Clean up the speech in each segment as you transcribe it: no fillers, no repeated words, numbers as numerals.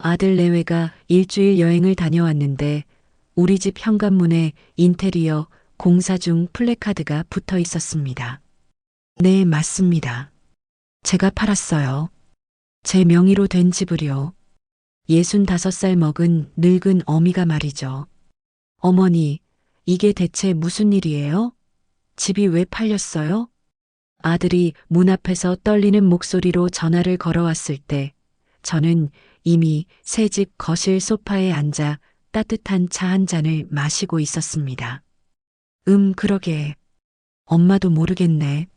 아들 내외가 일주일 여행을 다녀왔는데 우리 집 현관문에 인테리어 공사 중 플래카드가 붙어 있었습니다. 네, 맞습니다. 제가 팔았어요. 제 명의로 된 집을요. 65살 먹은 늙은 어미가 말이죠. 어머니, 이게 대체 무슨 일이에요? 집이 왜 팔렸어요? 아들이 문 앞에서 떨리는 목소리로 전화를 걸어왔을 때 저는 이미 새 집 거실 소파에 앉아 따뜻한 차 한 잔을 마시고 있었습니다. 그러게. 엄마도 모르겠네.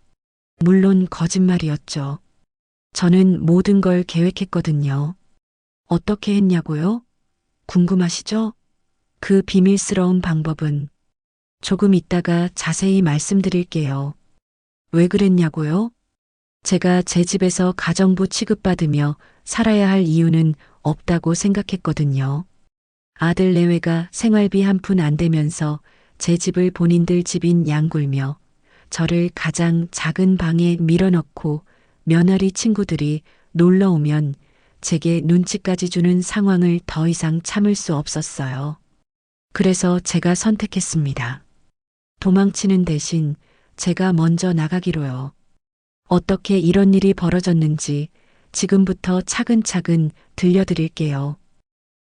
물론 거짓말이었죠. 저는 모든 걸 계획했거든요. 어떻게 했냐고요? 궁금하시죠? 그 비밀스러운 방법은 조금 있다가 자세히 말씀드릴게요. 왜 그랬냐고요? 제가 제 집에서 가정부 취급받으며 살아야 할 이유는 없다고 생각했거든요. 아들 내외가 생활비 한 푼 안 대면서 제 집을 본인들 집인 양굴며 저를 가장 작은 방에 밀어넣고 며느리 친구들이 놀러 오면 제게 눈치까지 주는 상황을 더 이상 참을 수 없었어요. 그래서 제가 선택했습니다. 도망치는 대신 제가 먼저 나가기로요. 어떻게 이런 일이 벌어졌는지 지금부터 차근차근 들려드릴게요.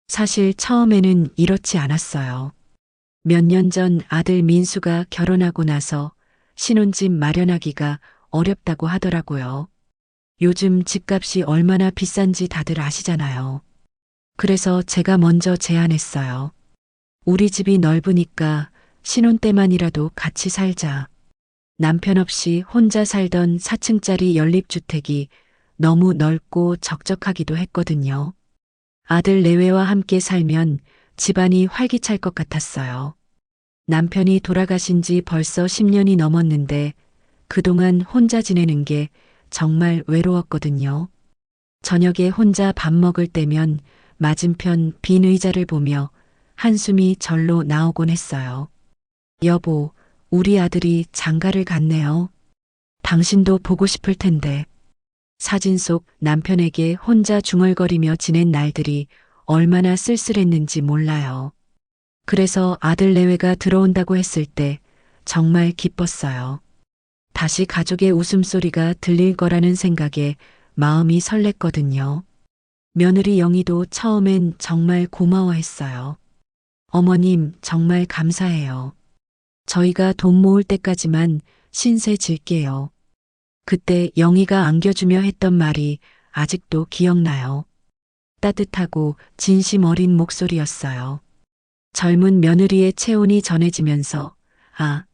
사실 처음에는 이렇지 않았어요. 몇 년 전 아들 민수가 결혼하고 나서 신혼집 마련하기가 어렵다고 하더라고요. 요즘 집값이 얼마나 비싼지 다들 아시잖아요. 그래서 제가 먼저 제안했어요. 우리 집이 넓으니까 신혼 때만이라도 같이 살자. 남편 없이 혼자 살던 4층짜리 연립주택이 너무 넓고 적적하기도 했거든요. 아들 내외와 함께 살면 집안이 활기찰 것 같았어요. 남편이 돌아가신 지 벌써 10년이 넘었는데 그동안 혼자 지내는 게 정말 외로웠거든요. 저녁에 혼자 밥 먹을 때면 맞은편 빈 의자를 보며 한숨이 절로 나오곤 했어요. 여보, 우리 아들이 장가를 갔네요. 당신도 보고 싶을 텐데. 사진 속 남편에게 혼자 중얼거리며 지낸 날들이 얼마나 쓸쓸했는지 몰라요. 그래서 아들 내외가 들어온다고 했을 때 정말 기뻤어요. 다시 가족의 웃음소리가 들릴 거라는 생각에 마음이 설렜거든요. 며느리 영희도 처음엔 정말 고마워했어요. 어머님, 정말 감사해요. 저희가 돈 모을 때까지만 신세 질게요. 그때 영희가 안겨주며 했던 말이 아직도 기억나요. 따뜻하고 진심 어린 목소리였어요. 젊은 며느리의 체온이 전해지면서 아,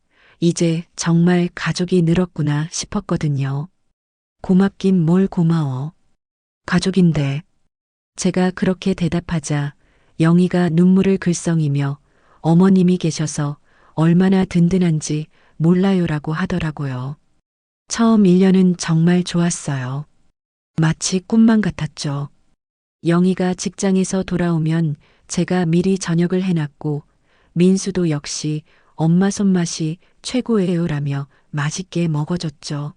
이제 정말 가족이 늘었구나 싶었거든요. 고맙긴 뭘 고마워. 가족인데. 제가 그렇게 대답하자 영희가 눈물을 글썽이며 어머님이 계셔서 얼마나 든든한지 몰라요라고 하더라고요. 처음 1년은 정말 좋았어요. 마치 꿈만 같았죠. 영희가 직장에서 돌아오면 제가 미리 저녁을 해놨고 민수도 역시 엄마 손맛이 최고예요라며 맛있게 먹어줬죠.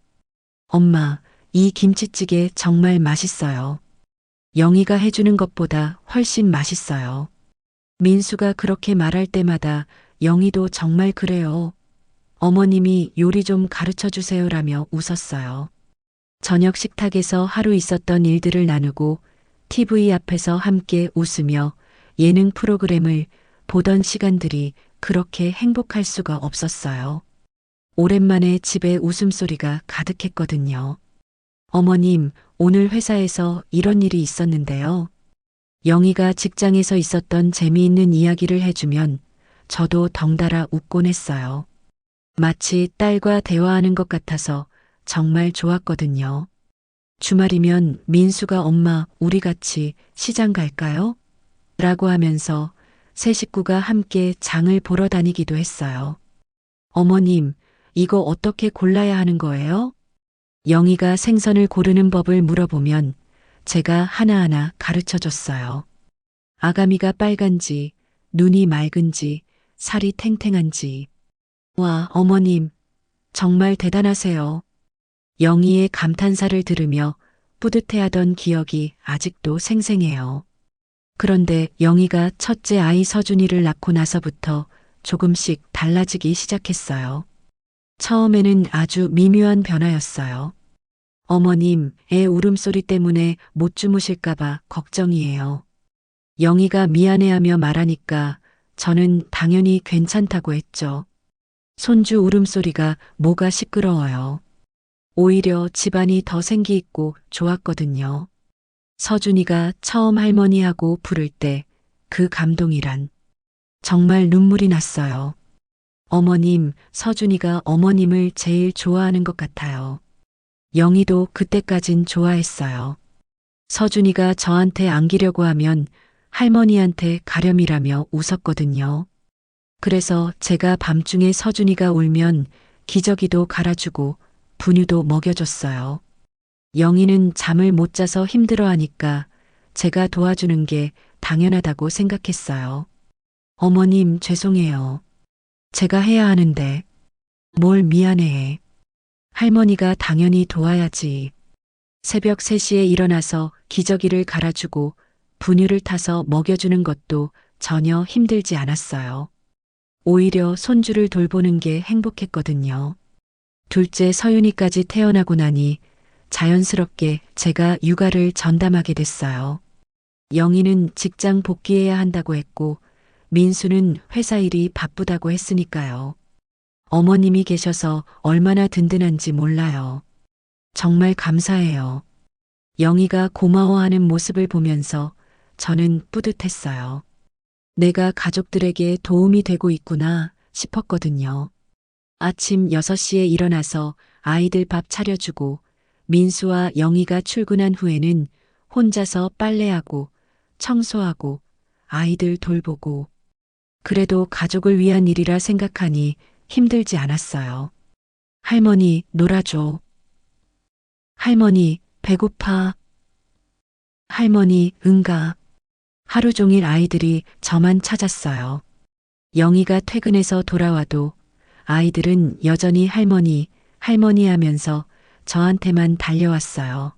엄마, 이 김치찌개 정말 맛있어요. 영희가 해주는 것보다 훨씬 맛있어요. 민수가 그렇게 말할 때마다 영희도 정말 그래요. 어머님이 요리 좀 가르쳐 주세요라며 웃었어요. 저녁 식탁에서 하루 있었던 일들을 나누고 TV 앞에서 함께 웃으며 예능 프로그램을 보던 시간들이 그렇게 행복할 수가 없었어요. 오랜만에 집에 웃음소리가 가득했거든요. 어머님, 오늘 회사에서 이런 일이 있었는데요. 영희가 직장에서 있었던 재미있는 이야기를 해주면 저도 덩달아 웃곤 했어요. 마치 딸과 대화하는 것 같아서 정말 좋았거든요. 주말이면 민수가 엄마, 우리 같이 시장 갈까요? 라고 하면서 세 식구가 함께 장을 보러 다니기도 했어요. 어머님, 이거 어떻게 골라야 하는 거예요? 영희가 생선을 고르는 법을 물어보면 제가 하나하나 가르쳐 줬어요. 아가미가 빨간지, 눈이 맑은지, 살이 탱탱한지. 와, 어머님, 정말 대단하세요. 영희의 감탄사를 들으며 뿌듯해하던 기억이 아직도 생생해요. 그런데 영희가 첫째 아이 서준이를 낳고 나서부터 조금씩 달라지기 시작했어요. 처음에는 아주 미묘한 변화였어요. 어머님, 애 울음소리 때문에 못 주무실까봐 걱정이에요. 영희가 미안해하며 말하니까 저는 당연히 괜찮다고 했죠. 손주 울음소리가 뭐가 시끄러워요. 오히려 집안이 더 생기 있고 좋았거든요. 서준이가 처음 할머니하고 부를 때 그 감동이란 정말 눈물이 났어요. 어머님, 서준이가 어머님을 제일 좋아하는 것 같아요. 영희도 그때까진 좋아했어요. 서준이가 저한테 안기려고 하면 할머니한테 가렴이라며 웃었거든요. 그래서 제가 밤중에 서준이가 울면 기저귀도 갈아주고 분유도 먹여줬어요. 영희는 잠을 못 자서 힘들어하니까 제가 도와주는 게 당연하다고 생각했어요. 어머님, 죄송해요. 제가 해야 하는데 뭘 미안해해. 할머니가 당연히 도와야지. 새벽 3시에 일어나서 기저귀를 갈아주고 분유를 타서 먹여주는 것도 전혀 힘들지 않았어요. 오히려 손주를 돌보는 게 행복했거든요. 둘째 서윤이까지 태어나고 나니 자연스럽게 제가 육아를 전담하게 됐어요. 영희는 직장 복귀해야 한다고 했고 민수는 회사 일이 바쁘다고 했으니까요. 어머님이 계셔서 얼마나 든든한지 몰라요. 정말 감사해요. 영희가 고마워하는 모습을 보면서 저는 뿌듯했어요. 내가 가족들에게 도움이 되고 있구나 싶었거든요. 아침 6시에 일어나서 아이들 밥 차려주고 민수와 영희가 출근한 후에는 혼자서 빨래하고 청소하고 아이들 돌보고 그래도 가족을 위한 일이라 생각하니 힘들지 않았어요. 할머니, 놀아줘. 할머니, 배고파. 할머니, 응가. 하루 종일 아이들이 저만 찾았어요. 영희가 퇴근해서 돌아와도 아이들은 여전히 할머니, 할머니 하면서 저한테만 달려왔어요.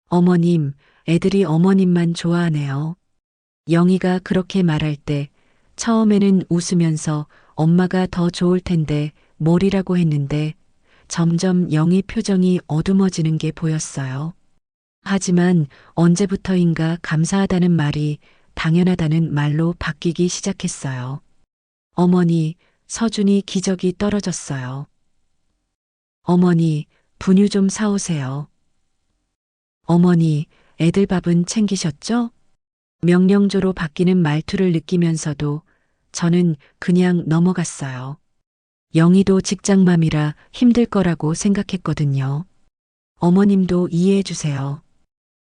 어머님, 애들이 어머님만 좋아하네요. 영희가 그렇게 말할 때 처음에는 웃으면서 엄마가 더 좋을 텐데 뭘이라고 했는데 점점 영희 표정이 어두머지는 게 보였어요. 하지만 언제부터인가 감사하다는 말이 당연하다는 말로 바뀌기 시작했어요. 어머니, 서준이 기저귀 떨어졌어요. 어머니, 분유 좀 사오세요. 어머니, 애들 밥은 챙기셨죠? 명령조로 바뀌는 말투를 느끼면서도 저는 그냥 넘어갔어요. 영희도 직장맘이라 힘들 거라고 생각했거든요. 어머님도 이해해 주세요.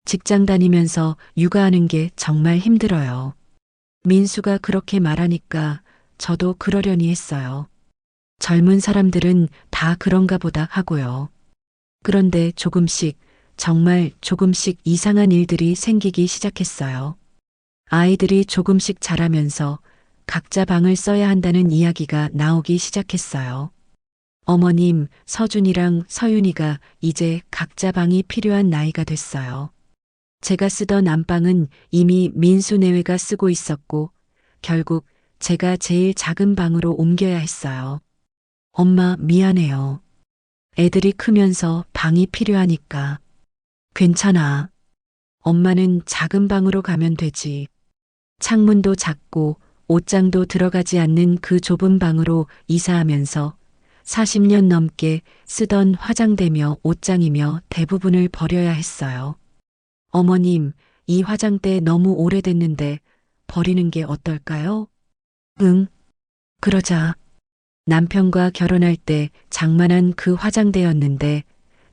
직장 다니면서 육아하는 게 정말 힘들어요. 민수가 그렇게 말하니까 저도 그러려니 했어요. 젊은 사람들은 다 그런가 보다 하고요. 그런데 조금씩, 정말 조금씩 이상한 일들이 생기기 시작했어요. 아이들이 조금씩 자라면서 각자 방을 써야 한다는 이야기가 나오기 시작했어요. 어머님, 서준이랑 서윤이가 이제 각자 방이 필요한 나이가 됐어요. 제가 쓰던 안방은 이미 민수 내외가 쓰고 있었고 결국 제가 제일 작은 방으로 옮겨야 했어요. 엄마, 미안해요. 애들이 크면서 방이 필요하니까. 괜찮아. 엄마는 작은 방으로 가면 되지. 창문도 작고 옷장도 들어가지 않는 그 좁은 방으로 이사하면서 40년 넘게 쓰던 화장대며 옷장이며 대부분을 버려야 했어요. 어머님, 이 화장대 너무 오래됐는데 버리는 게 어떨까요? 응, 그러자. 남편과 결혼할 때 장만한 그 화장대였는데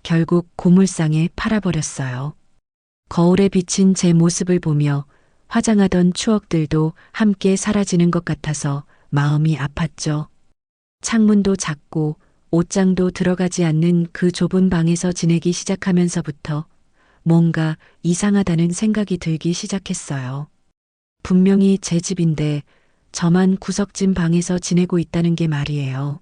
결국 고물상에 팔아버렸어요. 거울에 비친 제 모습을 보며 화장하던 추억들도 함께 사라지는 것 같아서 마음이 아팠죠. 창문도 작고 옷장도 들어가지 않는 그 좁은 방에서 지내기 시작하면서부터 뭔가 이상하다는 생각이 들기 시작했어요. 분명히 제 집인데 저만 구석진 방에서 지내고 있다는 게 말이에요.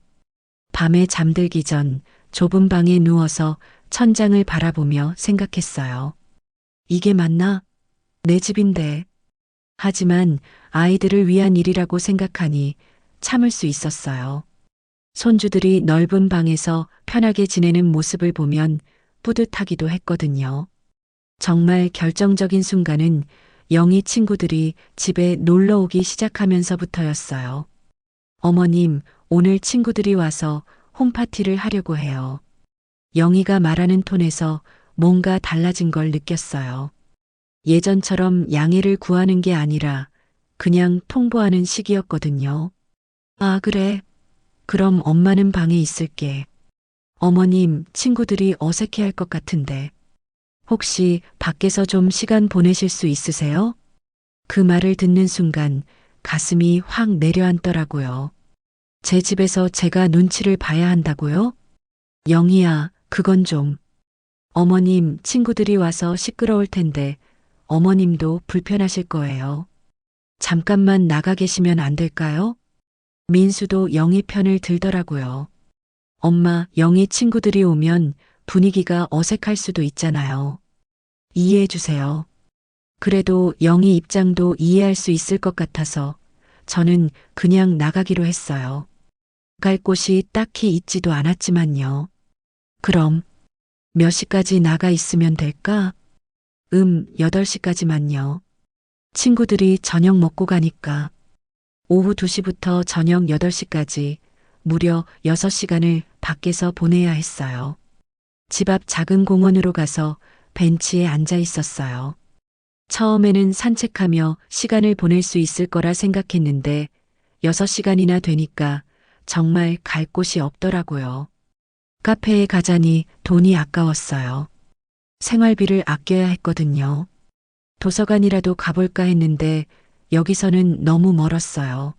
밤에 잠들기 전 좁은 방에 누워서 천장을 바라보며 생각했어요. 이게 맞나? 내 집인데. 하지만 아이들을 위한 일이라고 생각하니 참을 수 있었어요. 손주들이 넓은 방에서 편하게 지내는 모습을 보면 뿌듯하기도 했거든요. 정말 결정적인 순간은 영희 친구들이 집에 놀러 오기 시작하면서부터였어요. 어머님, 오늘 친구들이 와서 홈파티를 하려고 해요. 영희가 말하는 톤에서 뭔가 달라진 걸 느꼈어요. 예전처럼 양해를 구하는 게 아니라 그냥 통보하는 식이었거든요. 아, 그래. 그럼 엄마는 방에 있을게. 어머님, 친구들이 어색해할 것 같은데. 혹시 밖에서 좀 시간 보내실 수 있으세요? 그 말을 듣는 순간 가슴이 확 내려앉더라고요. 제 집에서 제가 눈치를 봐야 한다고요? 영희야, 그건 좀. 어머님, 친구들이 와서 시끄러울 텐데 어머님도 불편하실 거예요. 잠깐만 나가 계시면 안 될까요? 민수도 영희 편을 들더라고요. 엄마, 영희 친구들이 오면 분위기가 어색할 수도 있잖아요. 이해해 주세요. 그래도 영희 입장도 이해할 수 있을 것 같아서 저는 그냥 나가기로 했어요. 갈 곳이 딱히 있지도 않았지만요. 그럼 몇 시까지 나가 있으면 될까? 8시까지만요. 친구들이 저녁 먹고 가니까 오후 2시부터 저녁 8시까지 무려 6시간을 밖에서 보내야 했어요. 집 앞 작은 공원으로 가서 벤치에 앉아 있었어요. 처음에는 산책하며 시간을 보낼 수 있을 거라 생각했는데 6시간이나 되니까 정말 갈 곳이 없더라고요. 카페에 가자니 돈이 아까웠어요. 생활비를 아껴야 했거든요. 도서관이라도 가볼까 했는데 여기서는 너무 멀었어요.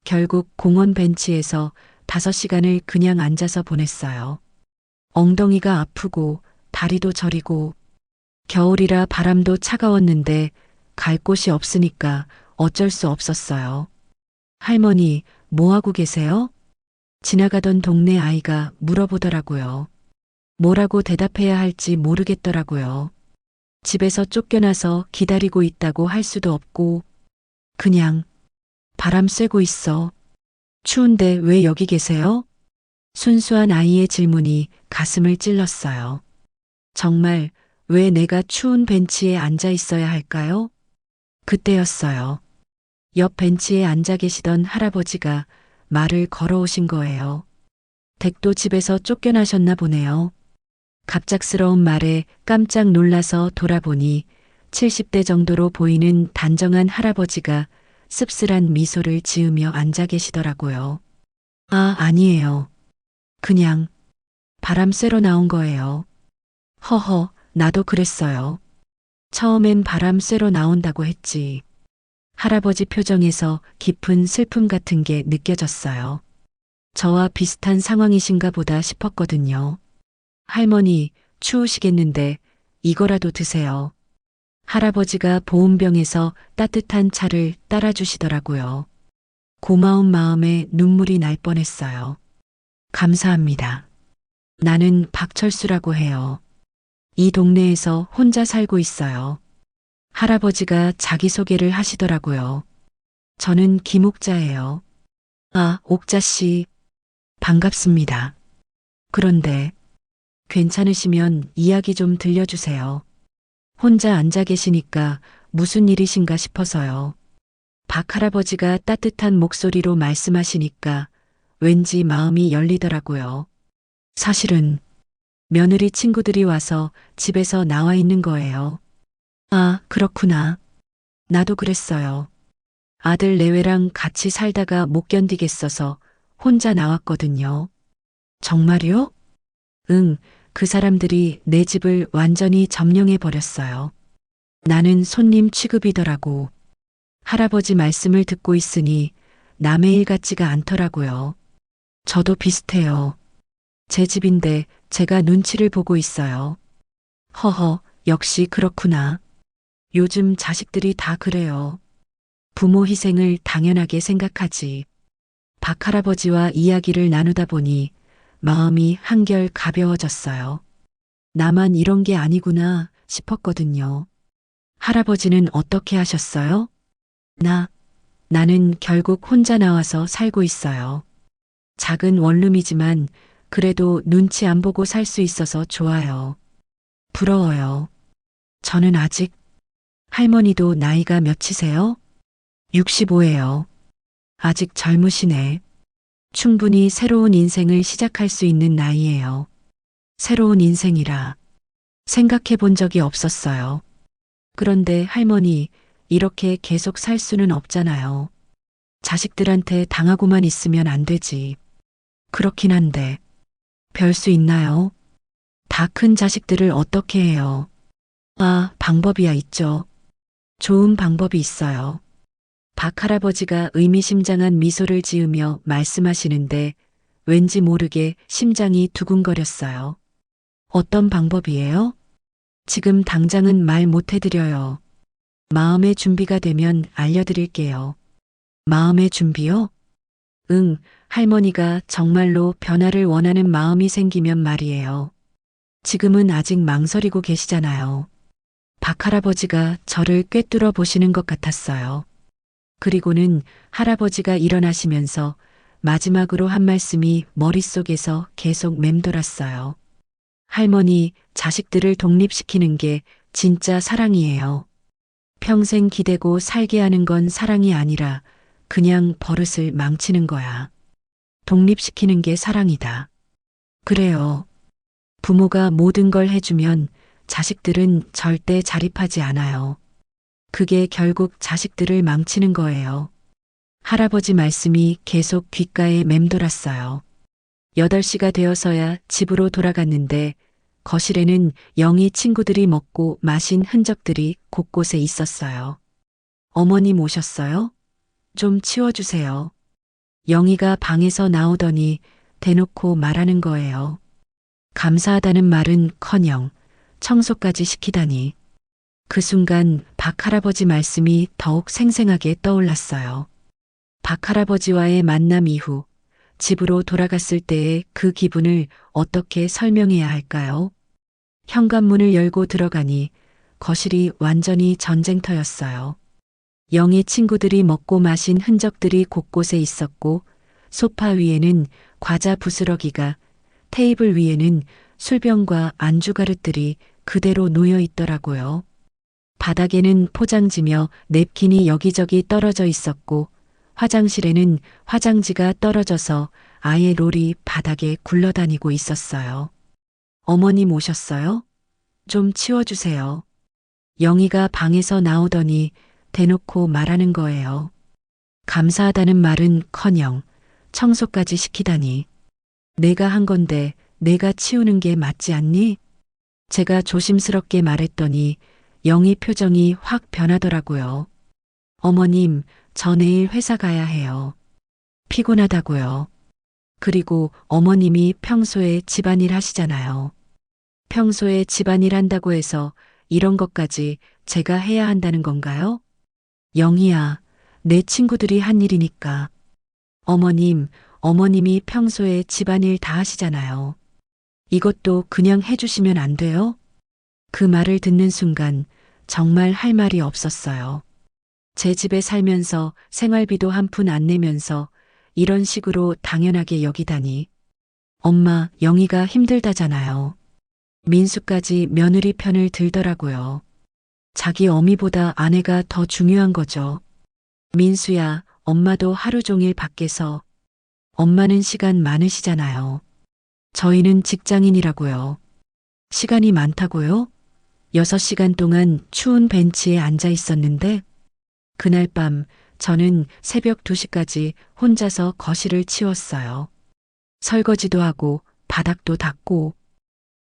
결국 공원 벤치에서 5시간을 그냥 앉아서 보냈어요. 엉덩이가 아프고 다리도 저리고 겨울이라 바람도 차가웠는데 갈 곳이 없으니까 어쩔 수 없었어요. 할머니, 뭐 하고 계세요? 지나가던 동네 아이가 물어보더라고요. 뭐라고 대답해야 할지 모르겠더라고요. 집에서 쫓겨나서 기다리고 있다고 할 수도 없고, 그냥 바람 쐬고 있어. 추운데 왜 여기 계세요? 순수한 아이의 질문이 가슴을 찔렀어요. 정말 왜 내가 추운 벤치에 앉아 있어야 할까요? 그때였어요. 옆 벤치에 앉아 계시던 할아버지가 말을 걸어오신 거예요. 댁도 집에서 쫓겨나셨나 보네요. 갑작스러운 말에 깜짝 놀라서 돌아보니 70대 정도로 보이는 단정한 할아버지가 씁쓸한 미소를 지으며 앉아 계시더라고요. 아, 아니에요. 그냥 바람 쐬러 나온 거예요. 허허, 나도 그랬어요. 처음엔 바람 쐬러 나온다고 했지. 할아버지 표정에서 깊은 슬픔 같은 게 느껴졌어요. 저와 비슷한 상황이신가 보다 싶었거든요. 할머니, 추우시겠는데 이거라도 드세요. 할아버지가 보온병에서 따뜻한 차를 따라주시더라고요. 고마운 마음에 눈물이 날 뻔했어요. 감사합니다. 나는 박철수라고 해요. 이 동네에서 혼자 살고 있어요. 할아버지가 자기소개를 하시더라고요. 저는 김옥자예요. 아, 옥자 씨. 반갑습니다. 그런데 괜찮으시면 이야기 좀 들려주세요. 혼자 앉아 계시니까 무슨 일이신가 싶어서요. 박 할아버지가 따뜻한 목소리로 말씀하시니까 왠지 마음이 열리더라고요. 사실은 며느리 친구들이 와서 집에서 나와 있는 거예요. 아, 그렇구나. 나도 그랬어요. 아들 내외랑 같이 살다가 못 견디겠어서 혼자 나왔거든요. 정말요? 응, 그 사람들이 내 집을 완전히 점령해 버렸어요. 나는 손님 취급이더라고. 할아버지 말씀을 듣고 있으니 남의 일 같지가 않더라고요. 저도 비슷해요. 제 집인데 제가 눈치를 보고 있어요. 허허, 역시 그렇구나. 요즘 자식들이 다 그래요. 부모 희생을 당연하게 생각하지. 박 할아버지와 이야기를 나누다 보니 마음이 한결 가벼워졌어요. 나만 이런 게 아니구나 싶었거든요. 할아버지는 어떻게 하셨어요? 나는 결국 혼자 나와서 살고 있어요. 작은 원룸이지만 그래도 눈치 안 보고 살 수 있어서 좋아요. 부러워요. 저는 아직 할머니도 나이가 몇이세요? 65예요. 아직 젊으시네. 충분히 새로운 인생을 시작할 수 있는 나이예요. 새로운 인생이라 생각해 본 적이 없었어요. 그런데 할머니, 이렇게 계속 살 수는 없잖아요. 자식들한테 당하고만 있으면 안 되지. 그렇긴 한데, 별 수 있나요? 다 큰 자식들을 어떻게 해요? 방법이야 있죠. 좋은 방법이 있어요. 박 할아버지가 의미심장한 미소를 지으며 말씀하시는데 왠지 모르게 심장이 두근거렸어요. 어떤 방법이에요? 지금 당장은 말 못 해드려요. 마음의 준비가 되면 알려드릴게요. 마음의 준비요? 응, 할머니가 정말로 변화를 원하는 마음이 생기면 말이에요. 지금은 아직 망설이고 계시잖아요. 박 할아버지가 저를 꿰뚫어 보시는 것 같았어요. 그리고는 할아버지가 일어나시면서 마지막으로 한 말씀이 머릿속에서 계속 맴돌았어요. 할머니, 자식들을 독립시키는 게 진짜 사랑이에요. 평생 기대고 살게 하는 건 사랑이 아니라 그냥 버릇을 망치는 거야. 독립시키는 게 사랑이다. 그래요. 부모가 모든 걸 해주면 자식들은 절대 자립하지 않아요. 그게 결국 자식들을 망치는 거예요. 할아버지 말씀이 계속 귓가에 맴돌았어요. 8시가 되어서야 집으로 돌아갔는데 거실에는 영희 친구들이 먹고 마신 흔적들이 곳곳에 있었어요. 어머님 오셨어요? 좀 치워주세요. 영희가 방에서 나오더니 대놓고 말하는 거예요. 감사하다는 말은커녕 청소까지 시키다니. 그 순간 박 할아버지 말씀이 더욱 생생하게 떠올랐어요. 박 할아버지와의 만남 이후 집으로 돌아갔을 때의 그 기분을 어떻게 설명해야 할까요? 현관문을 열고 들어가니 거실이 완전히 전쟁터였어요. 영희 친구들이 먹고 마신 흔적들이 곳곳에 있었고 소파 위에는 과자 부스러기가, 테이블 위에는 술병과 안주 가릇들이 그대로 놓여 있더라고요. 바닥에는 포장지며 냅킨이 여기저기 떨어져 있었고 화장실에는 화장지가 떨어져서 아예 롤이 바닥에 굴러다니고 있었어요. 어머님 오셨어요? 좀 치워주세요. 영희가 방에서 나오더니 대놓고 말하는 거예요. 감사하다는 말은커녕 청소까지 시키다니. 내가 한 건데 내가 치우는 게 맞지 않니? 제가 조심스럽게 말했더니 영희 표정이 확 변하더라고요. 어머님, 저 내일 회사 가야 해요. 피곤하다고요. 그리고 어머님이 평소에 집안일 하시잖아요. 평소에 집안일 한다고 해서 이런 것까지 제가 해야 한다는 건가요? 영희야, 내 친구들이 한 일이니까. 어머님이 평소에 집안일 다 하시잖아요. 이것도 그냥 해주시면 안 돼요? 그 말을 듣는 순간 정말 할 말이 없었어요. 제 집에 살면서 생활비도 한 푼 안 내면서 이런 식으로 당연하게 여기다니. 엄마, 영희가 힘들다잖아요. 민수까지 며느리 편을 들더라고요. 자기 어미보다 아내가 더 중요한 거죠. 민수야, 엄마도 하루 종일 밖에서. 엄마는 시간 많으시잖아요. 저희는 직장인이라고요. 시간이 많다고요? 6시간 동안 추운 벤치에 앉아 있었는데 그날 밤 저는 새벽 2시까지 혼자서 거실을 치웠어요. 설거지도 하고 바닥도 닦고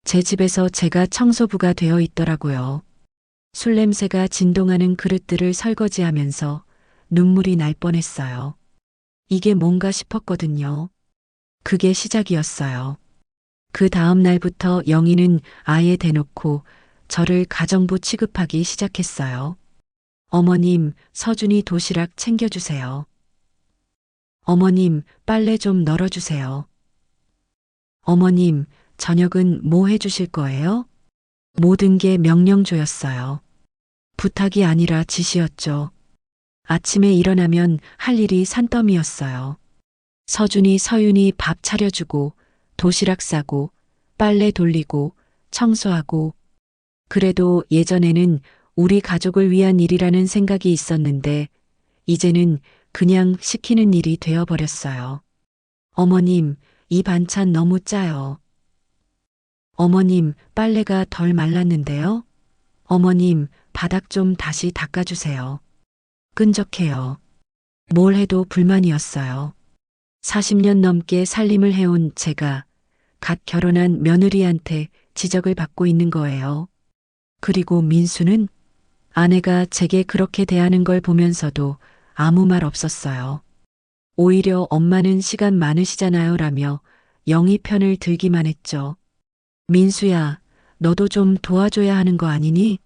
제 집에서 제가 청소부가 되어 있더라고요. 술 냄새가 진동하는 그릇들을 설거지하면서 눈물이 날 뻔했어요. 이게 뭔가 싶었거든요. 그게 시작이었어요. 그 다음 날부터 영희는 아예 대놓고 저를 가정부 취급하기 시작했어요. 어머님, 서준이 도시락 챙겨주세요. 어머님, 빨래 좀 널어주세요. 어머님, 저녁은 뭐 해주실 거예요? 모든 게 명령조였어요. 부탁이 아니라 지시였죠. 아침에 일어나면 할 일이 산더미였어요. 서준이 서윤이 밥 차려주고 도시락 싸고 빨래 돌리고 청소하고. 그래도 예전에는 우리 가족을 위한 일이라는 생각이 있었는데 이제는 그냥 시키는 일이 되어버렸어요. 어머님, 이 반찬 너무 짜요. 어머님, 빨래가 덜 말랐는데요? 어머님, 바닥 좀 다시 닦아주세요. 끈적해요. 뭘 해도 불만이었어요. 40년 넘게 살림을 해온 제가 갓 결혼한 며느리한테 지적을 받고 있는 거예요. 그리고 민수는 아내가 제게 그렇게 대하는 걸 보면서도 아무 말 없었어요. 오히려 엄마는 시간 많으시잖아요 라며 영희 편을 들기만 했죠. 민수야, 너도 좀 도와줘야 하는 거 아니니?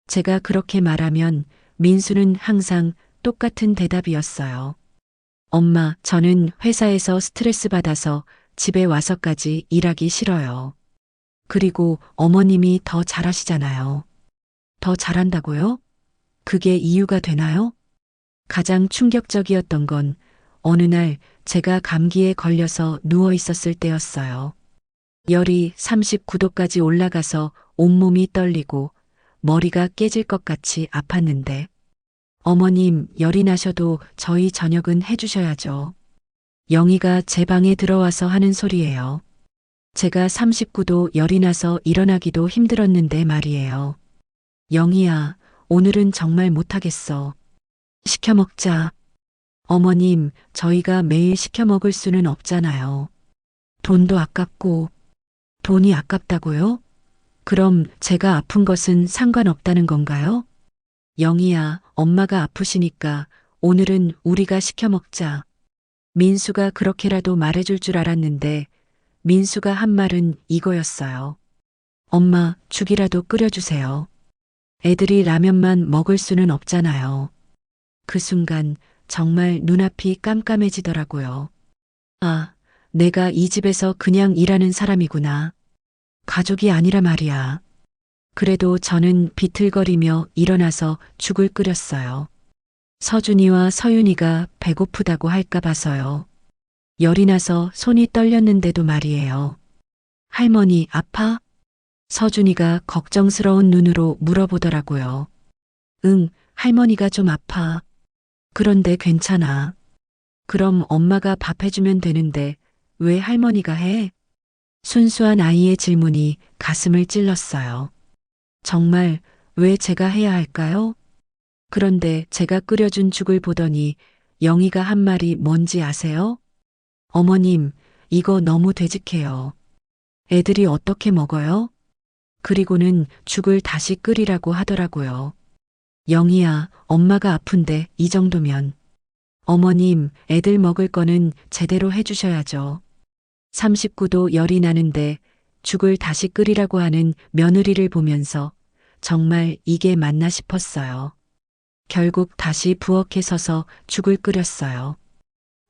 제가 그렇게 말하면 민수는 항상 똑같은 대답이었어요. 엄마, 저는 회사에서 스트레스 받아서 집에 와서까지 일하기 싫어요. 그리고 어머님이 더 잘하시잖아요. 더 잘한다고요? 그게 이유가 되나요? 가장 충격적이었던 건 어느 날 제가 감기에 걸려서 누워 있었을 때였어요. 열이 39도까지 올라가서 온몸이 떨리고 머리가 깨질 것 같이 아팠는데 어머님 열이 나셔도 저희 저녁은 해주셔야죠. 영희가 제 방에 들어와서 하는 소리예요. 제가 39도 열이 나서 일어나기도 힘들었는데 말이에요. 영희야, 오늘은 정말 못하겠어. 시켜 먹자. 어머님, 저희가 매일 시켜 먹을 수는 없잖아요. 돈도 아깝고. 돈이 아깝다고요? 그럼 제가 아픈 것은 상관없다는 건가요? 영희야, 엄마가 아프시니까 오늘은 우리가 시켜 먹자. 민수가 그렇게라도 말해줄 줄 알았는데 민수가 한 말은 이거였어요. 엄마, 죽이라도 끓여주세요. 애들이 라면만 먹을 수는 없잖아요. 그 순간 정말 눈앞이 깜깜해지더라고요. 아, 내가 이 집에서 그냥 일하는 사람이구나. 가족이 아니라 말이야. 그래도 저는 비틀거리며 일어나서 죽을 끓였어요. 서준이와 서윤이가 배고프다고 할까 봐서요. 열이 나서 손이 떨렸는데도 말이에요. 할머니 아파? 서준이가 걱정스러운 눈으로 물어보더라고요. 응, 할머니가 좀 아파. 그런데 괜찮아. 그럼 엄마가 밥 해주면 되는데 왜 할머니가 해? 순수한 아이의 질문이 가슴을 찔렀어요. 정말 왜 제가 해야 할까요? 그런데 제가 끓여준 죽을 보더니 영희가 한 말이 뭔지 아세요? 어머님, 이거 너무 되직해요. 애들이 어떻게 먹어요? 그리고는 죽을 다시 끓이라고 하더라고요. 영희야, 엄마가 아픈데 이 정도면. 어머님, 애들 먹을 거는 제대로 해주셔야죠. 39도 열이 나는데 죽을 다시 끓이라고 하는 며느리를 보면서 정말 이게 맞나 싶었어요. 결국 다시 부엌에 서서 죽을 끓였어요.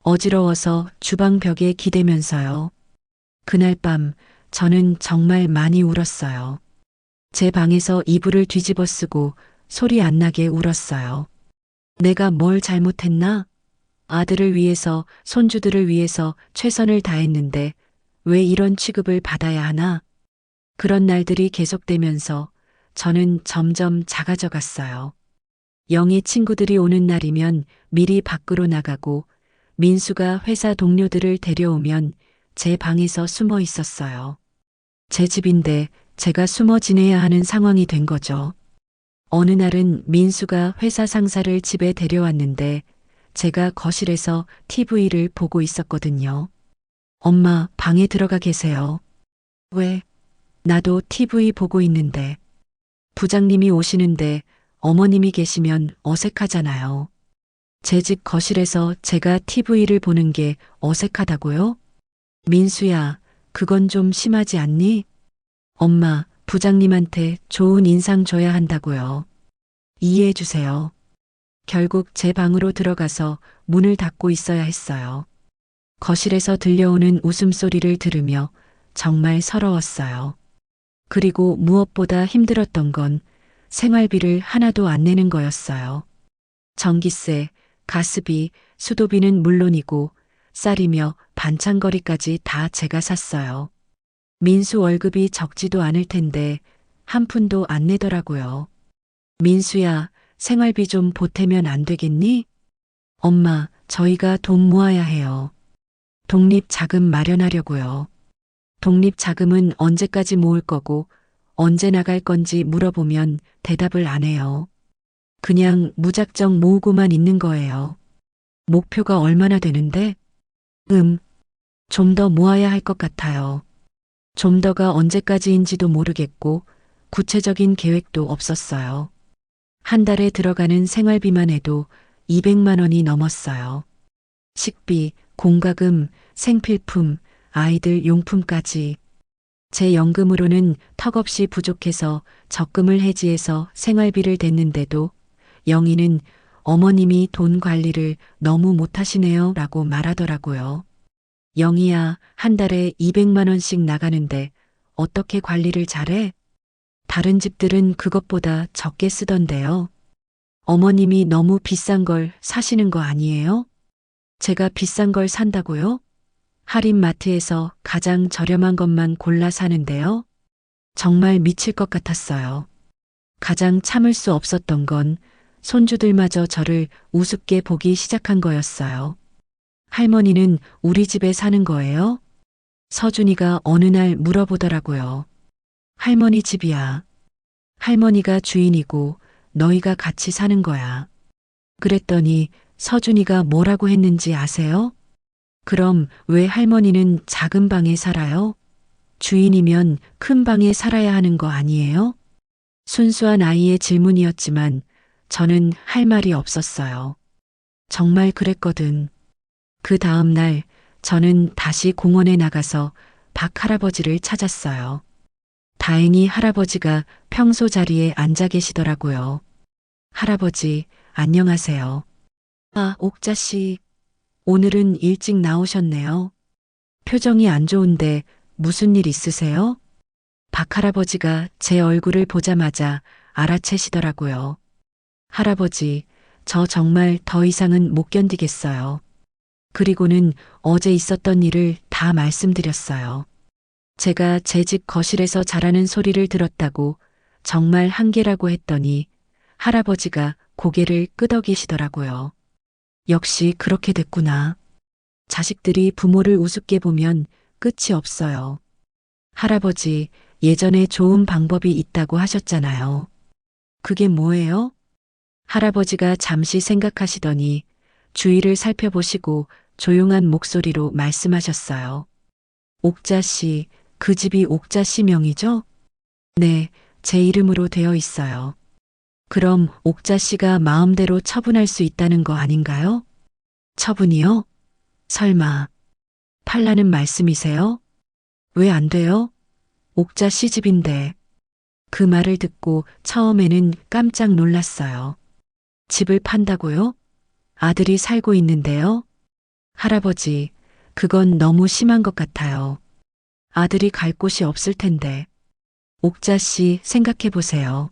어지러워서 주방 벽에 기대면서요. 그날 밤 저는 정말 많이 울었어요. 제 방에서 이불을 뒤집어 쓰고 소리 안 나게 울었어요. 내가 뭘 잘못했나? 아들을 위해서, 손주들을 위해서 최선을 다했는데 왜 이런 취급을 받아야 하나? 그런 날들이 계속되면서 저는 점점 작아져 갔어요. 영희 친구들이 오는 날이면 미리 밖으로 나가고 민수가 회사 동료들을 데려오면 제 방에서 숨어 있었어요. 제 집인데 제가 숨어 지내야 하는 상황이 된 거죠. 어느 날은 민수가 회사 상사를 집에 데려왔는데 제가 거실에서 TV를 보고 있었거든요. 엄마, 방에 들어가 계세요. 왜? 나도 TV 보고 있는데. 부장님이 오시는데 어머님이 계시면 어색하잖아요. 제 집 거실에서 제가 TV를 보는 게 어색하다고요? 민수야, 그건 좀 심하지 않니? 엄마, 부장님한테 좋은 인상 줘야 한다고요. 이해해 주세요. 결국 제 방으로 들어가서 문을 닫고 있어야 했어요. 거실에서 들려오는 웃음소리를 들으며 정말 서러웠어요. 그리고 무엇보다 힘들었던 건 생활비를 하나도 안 내는 거였어요. 전기세, 가스비, 수도비는 물론이고 쌀이며 반찬거리까지 다 제가 샀어요. 민수 월급이 적지도 않을 텐데 한 푼도 안 내더라고요. 민수야, 생활비 좀 보태면 안 되겠니? 엄마, 저희가 돈 모아야 해요. 독립자금 마련하려고요. 독립자금은 언제까지 모을 거고 언제 나갈 건지 물어보면 대답을 안 해요. 그냥 무작정 모으고만 있는 거예요. 목표가 얼마나 되는데? 좀 더 모아야 할 것 같아요. 좀 더가 언제까지인지도 모르겠고 구체적인 계획도 없었어요. 한 달에 들어가는 생활비만 해도 200만 원이 넘었어요. 식비, 공과금, 생필품, 아이들 용품까지. 제 연금으로는 턱없이 부족해서 적금을 해지해서 생활비를 댔는데도 영희는 어머님이 돈 관리를 너무 못하시네요 라고 말하더라고요. 영희야, 한 달에 200만 원씩 나가는데 어떻게 관리를 잘해? 다른 집들은 그것보다 적게 쓰던데요. 어머님이 너무 비싼 걸 사시는 거 아니에요? 제가 비싼 걸 산다고요? 할인마트에서 가장 저렴한 것만 골라 사는데요. 정말 미칠 것 같았어요. 가장 참을 수 없었던 건 손주들마저 저를 우습게 보기 시작한 거였어요. 할머니는 우리 집에 사는 거예요? 서준이가 어느 날 물어보더라고요. 할머니 집이야. 할머니가 주인이고 너희가 같이 사는 거야. 그랬더니 서준이가 뭐라고 했는지 아세요? 그럼 왜 할머니는 작은 방에 살아요? 주인이면 큰 방에 살아야 하는 거 아니에요? 순수한 아이의 질문이었지만 저는 할 말이 없었어요. 정말 그랬거든. 그 다음 날 저는 다시 공원에 나가서 박 할아버지를 찾았어요. 다행히 할아버지가 평소 자리에 앉아 계시더라고요. 할아버지, 안녕하세요. 아, 옥자 씨. 오늘은 일찍 나오셨네요. 표정이 안 좋은데 무슨 일 있으세요? 박 할아버지가 제 얼굴을 보자마자 알아채시더라고요. 할아버지, 저 정말 더 이상은 못 견디겠어요. 그리고는 어제 있었던 일을 다 말씀드렸어요. 제가 제 집 거실에서 자라는 소리를 들었다고 정말 한계라고 했더니 할아버지가 고개를 끄덕이시더라고요. 역시 그렇게 됐구나. 자식들이 부모를 우습게 보면 끝이 없어요. 할아버지, 예전에 좋은 방법이 있다고 하셨잖아요. 그게 뭐예요? 할아버지가 잠시 생각하시더니 주위를 살펴보시고 조용한 목소리로 말씀하셨어요. 옥자 씨, 그 집이 옥자 씨 명이죠? 네, 제 이름으로 되어 있어요. 그럼 옥자 씨가 마음대로 처분할 수 있다는 거 아닌가요? 처분이요? 설마, 팔라는 말씀이세요? 왜 안 돼요? 옥자 씨 집인데. 그 말을 듣고 처음에는 깜짝 놀랐어요. 집을 판다고요? 아들이 살고 있는데요? 할아버지, 그건 너무 심한 것 같아요. 아들이 갈 곳이 없을 텐데. 옥자 씨 생각해 보세요.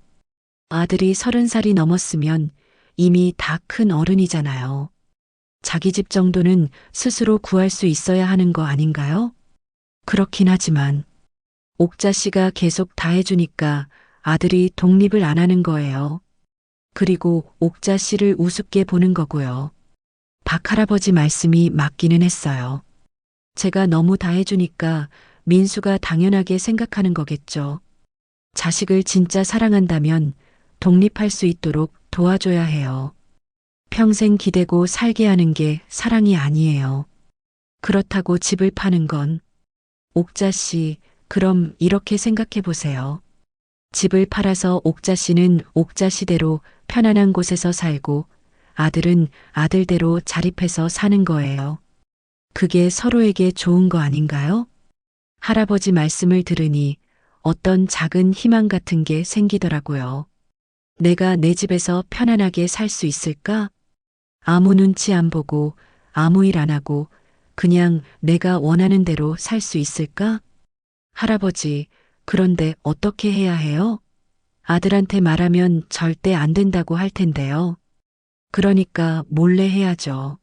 아들이 30살이 넘었으면 이미 다 큰 어른이잖아요. 자기 집 정도는 스스로 구할 수 있어야 하는 거 아닌가요? 그렇긴 하지만 옥자 씨가 계속 다 해주니까 아들이 독립을 안 하는 거예요. 그리고 옥자 씨를 우습게 보는 거고요. 박 할아버지 말씀이 맞기는 했어요. 제가 너무 다 해주니까 민수가 당연하게 생각하는 거겠죠. 자식을 진짜 사랑한다면 독립할 수 있도록 도와줘야 해요. 평생 기대고 살게 하는 게 사랑이 아니에요. 그렇다고 집을 파는 건 옥자 씨, 그럼 이렇게 생각해 보세요. 집을 팔아서 옥자 씨는 옥자 씨대로 편안한 곳에서 살고 아들은 아들대로 자립해서 사는 거예요. 그게 서로에게 좋은 거 아닌가요? 할아버지 말씀을 들으니 어떤 작은 희망 같은 게 생기더라고요. 내가 내 집에서 편안하게 살 수 있을까? 아무 눈치 안 보고 아무 일 안 하고 그냥 내가 원하는 대로 살 수 있을까? 할아버지, 그런데 어떻게 해야 해요? 아들한테 말하면 절대 안 된다고 할 텐데요. 그러니까 몰래 해야죠.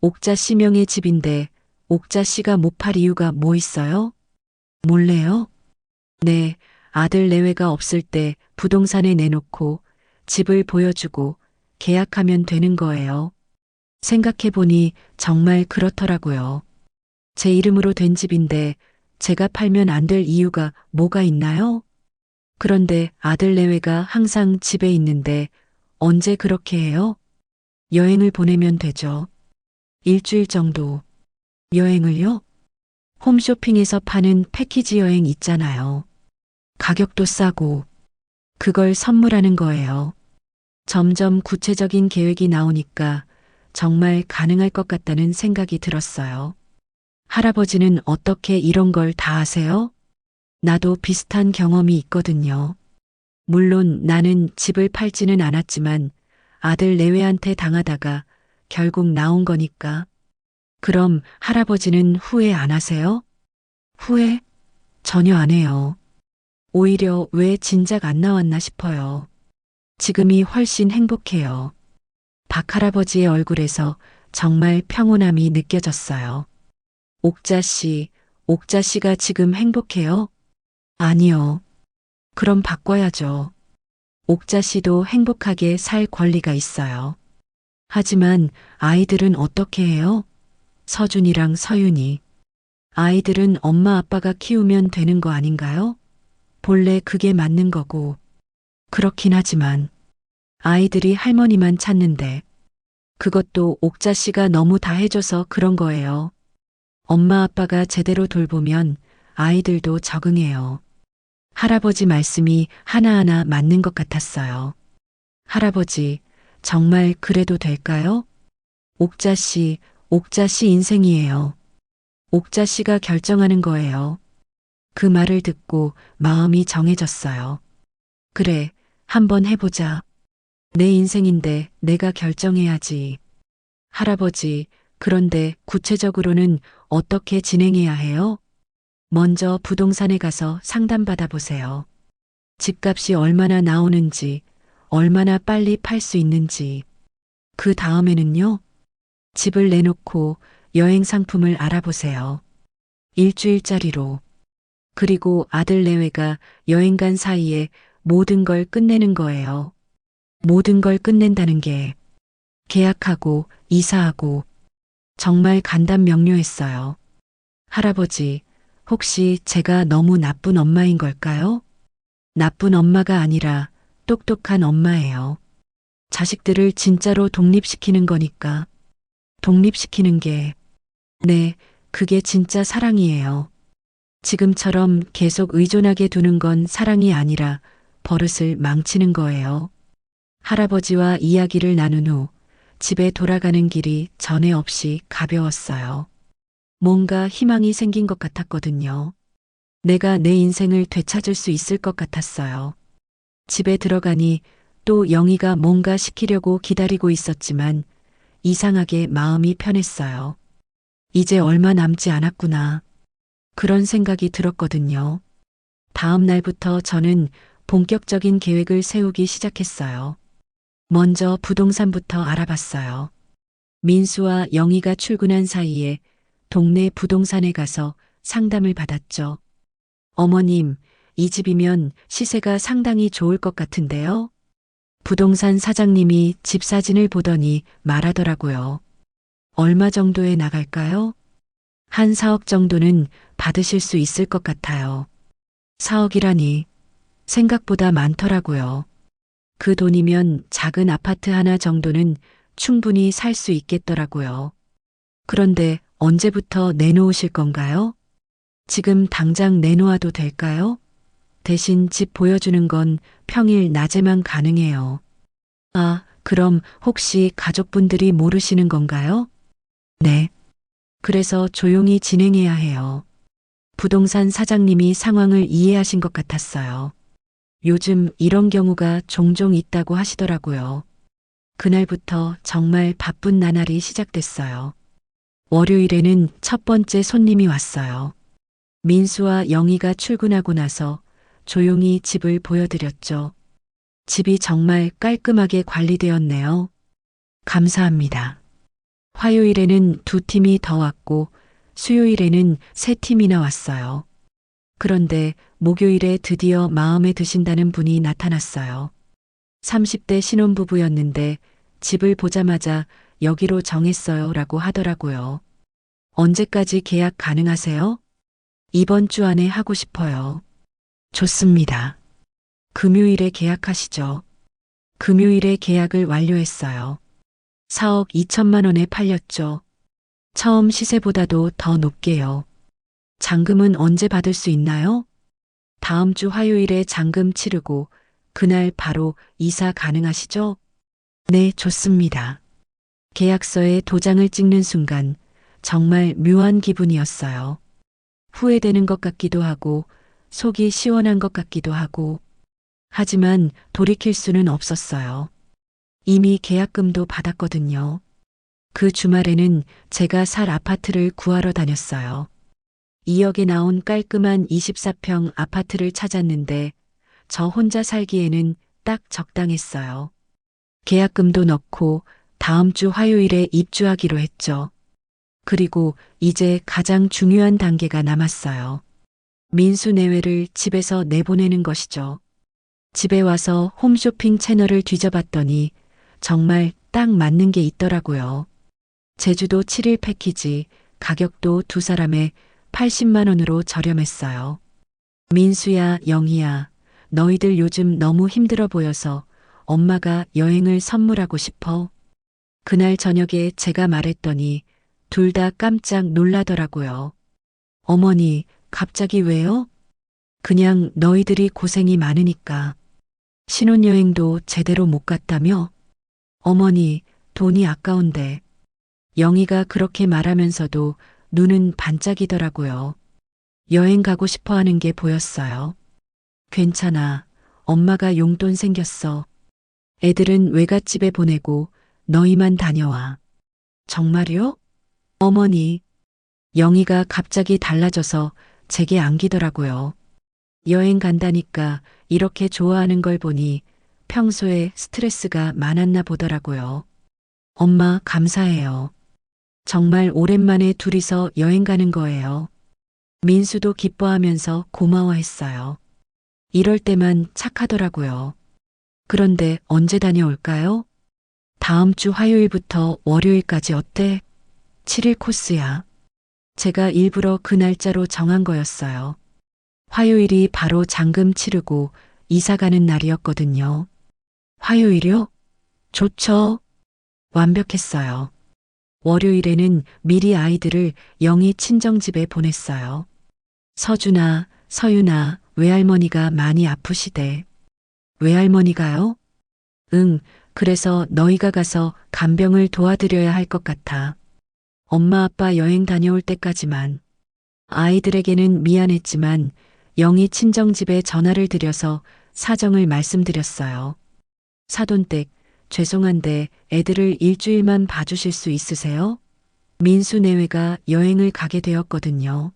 옥자 씨 명의 집인데 옥자 씨가 못 팔 이유가 뭐 있어요? 몰래요? 네, 아들 내외가 없을 때 부동산에 내놓고 집을 보여주고 계약하면 되는 거예요. 생각해보니 정말 그렇더라고요. 제 이름으로 된 집인데 제가 팔면 안 될 이유가 뭐가 있나요? 그런데 아들 내외가 항상 집에 있는데 언제 그렇게 해요? 여행을 보내면 되죠. 일주일 정도. 여행을요? 홈쇼핑에서 파는 패키지 여행 있잖아요. 가격도 싸고 그걸 선물하는 거예요. 점점 구체적인 계획이 나오니까 정말 가능할 것 같다는 생각이 들었어요. 할아버지는 어떻게 이런 걸 다 아세요? 나도 비슷한 경험이 있거든요. 물론 나는 집을 팔지는 않았지만 아들 내외한테 당하다가 결국 나온 거니까. 그럼 할아버지는 후회 안 하세요? 후회? 전혀 안 해요. 오히려 왜 진작 안 나왔나 싶어요. 지금이 훨씬 행복해요. 박 할아버지의 얼굴에서 정말 평온함이 느껴졌어요. 옥자 씨, 옥자 씨가 지금 행복해요? 아니요. 그럼 바꿔야죠. 옥자 씨도 행복하게 살 권리가 있어요. 하지만 아이들은 어떻게 해요? 서준이랑 서윤이. 아이들은 엄마 아빠가 키우면 되는 거 아닌가요? 본래 그게 맞는 거고. 그렇긴 하지만 아이들이 할머니만 찾는데 그것도 옥자 씨가 너무 다 해줘서 그런 거예요. 엄마 아빠가 제대로 돌보면 아이들도 적응해요. 할아버지 말씀이 하나하나 맞는 것 같았어요. 할아버지, 정말 그래도 될까요? 옥자 씨 인생이에요. 옥자 씨가 결정하는 거예요. 그 말을 듣고 마음이 정해졌어요. 그래, 한번 해보자. 내 인생인데 내가 결정해야지. 할아버지, 그런데 구체적으로는 어떻게 진행해야 해요? 먼저 부동산에 가서 상담받아 보세요. 집값이 얼마나 나오는지, 얼마나 빨리 팔 수 있는지. 그 다음에는요, 집을 내놓고 여행 상품을 알아보세요. 일주일짜리로. 그리고 아들 내외가 여행 간 사이에 모든 걸 끝내는 거예요. 모든 걸 끝낸다는 게 계약하고 이사하고 정말 간단명료했어요. 할아버지, 혹시 제가 너무 나쁜 엄마인 걸까요? 나쁜 엄마가 아니라 똑똑한 엄마예요. 자식들을 진짜로 독립시키는 거니까. 독립시키는 게, 네, 그게 진짜 사랑이에요. 지금처럼 계속 의존하게 두는 건 사랑이 아니라 버릇을 망치는 거예요. 할아버지와 이야기를 나눈 후 집에 돌아가는 길이 전에 없이 가벼웠어요. 뭔가 희망이 생긴 것 같았거든요. 내가 내 인생을 되찾을 수 있을 것 같았어요. 집에 들어가니 또 영희가 뭔가 시키려고 기다리고 있었지만 이상하게 마음이 편했어요. 이제 얼마 남지 않았구나. 그런 생각이 들었거든요. 다음 날부터 저는 본격적인 계획을 세우기 시작했어요. 먼저 부동산부터 알아봤어요. 민수와 영희가 출근한 사이에 동네 부동산에 가서 상담을 받았죠. 어머님, 이 집이면 시세가 상당히 좋을 것 같은데요? 부동산 사장님이 집 사진을 보더니 말하더라고요. 얼마 정도에 나갈까요? 한 4억 정도는 받으실 수 있을 것 같아요. 4억이라니 생각보다 많더라고요. 그 돈이면 작은 아파트 하나 정도는 충분히 살 수 있겠더라고요. 그런데 언제부터 내놓으실 건가요? 지금 당장 내놓아도 될까요? 대신 집 보여주는 건 평일 낮에만 가능해요. 아, 그럼 혹시 가족분들이 모르시는 건가요? 네. 그래서 조용히 진행해야 해요. 부동산 사장님이 상황을 이해하신 것 같았어요. 요즘 이런 경우가 종종 있다고 하시더라고요. 그날부터 정말 바쁜 나날이 시작됐어요. 월요일에는 첫 번째 손님이 왔어요. 민수와 영희가 출근하고 나서 조용히 집을 보여드렸죠. 집이 정말 깔끔하게 관리되었네요. 감사합니다. 화요일에는 두 팀이 더 왔고 수요일에는 세 팀이나 왔어요. 그런데 목요일에 드디어 마음에 드신다는 분이 나타났어요. 30대 신혼부부였는데 집을 보자마자 여기로 정했어요 라고 하더라고요. 언제까지 계약 가능하세요? 이번 주 안에 하고 싶어요. 좋습니다. 금요일에 계약하시죠. 금요일에 계약을 완료했어요. 4억 2천만 원에 팔렸죠. 처음 시세보다도 더 높게요. 잔금은 언제 받을 수 있나요? 다음 주 화요일에 잔금 치르고 그날 바로 이사 가능하시죠? 네, 좋습니다. 계약서에 도장을 찍는 순간 정말 묘한 기분이었어요. 후회되는 것 같기도 하고 속이 시원한 것 같기도 하고 하지만 돌이킬 수는 없었어요. 이미 계약금도 받았거든요. 그 주말에는 제가 살 아파트를 구하러 다녔어요. 2억에 나온 깔끔한 24평 아파트를 찾았는데 저 혼자 살기에는 딱 적당했어요. 계약금도 넣고 다음 주 화요일에 입주하기로 했죠. 그리고 이제 가장 중요한 단계가 남았어요. 민수 내외를 집에서 내보내는 것이죠. 집에 와서 홈쇼핑 채널을 뒤져봤더니 정말 딱 맞는 게 있더라고요. 제주도 7일 패키지, 가격도 두 사람에 80만 원으로 저렴했어요. 민수야, 영희야, 너희들 요즘 너무 힘들어 보여서 엄마가 여행을 선물하고 싶어. 그날 저녁에 제가 말했더니 둘 다 깜짝 놀라더라고요. 어머니, 갑자기 왜요? 그냥 너희들이 고생이 많으니까. 신혼여행도 제대로 못 갔다며? 어머니, 돈이 아까운데. 영희가 그렇게 말하면서도 눈은 반짝이더라고요. 여행 가고 싶어 하는 게 보였어요. 괜찮아. 엄마가 용돈 생겼어. 애들은 외갓집에 보내고 너희만 다녀와. 정말요? 어머니. 영희가 갑자기 달라져서 제게 안기더라고요. 여행 간다니까 이렇게 좋아하는 걸 보니 평소에 스트레스가 많았나 보더라고요. 엄마 감사해요. 정말 오랜만에 둘이서 여행 가는 거예요. 민수도 기뻐하면서 고마워했어요. 이럴 때만 착하더라고요. 그런데 언제 다녀올까요? 다음 주 화요일부터 월요일까지 어때? 7일 코스야. 제가 일부러 그 날짜로 정한 거였어요. 화요일이 바로 잔금 치르고 이사 가는 날이었거든요. 화요일이요? 좋죠. 완벽했어요. 월요일에는 미리 아이들을 영희 친정집에 보냈어요. 서준아, 서윤아, 외할머니가 많이 아프시대. 외할머니가요? 응, 그래서 너희가 가서 간병을 도와드려야 할 것 같아. 엄마 아빠 여행 다녀올 때까지만. 아이들에게는 미안했지만 영희 친정집에 전화를 드려서 사정을 말씀드렸어요. 사돈댁, 죄송한데 애들을 일주일만 봐주실 수 있으세요? 민수 내외가 여행을 가게 되었거든요.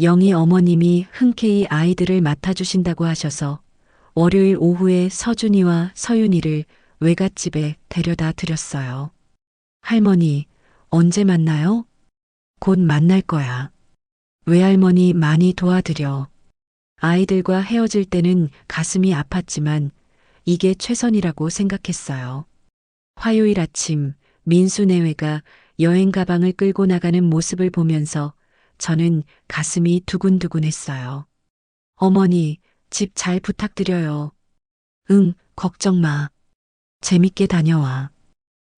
영희 어머님이 흔쾌히 아이들을 맡아주신다고 하셔서 월요일 오후에 서준이와 서윤이를 외갓집에 데려다 드렸어요. 할머니, 언제 만나요? 곧 만날 거야. 외할머니 많이 도와드려. 아이들과 헤어질 때는 가슴이 아팠지만 이게 최선이라고 생각했어요. 화요일 아침 민수 내외가 여행 가방을 끌고 나가는 모습을 보면서 저는 가슴이 두근두근했어요. 어머니, 집 잘 부탁드려요. 응, 걱정 마. 재밌게 다녀와.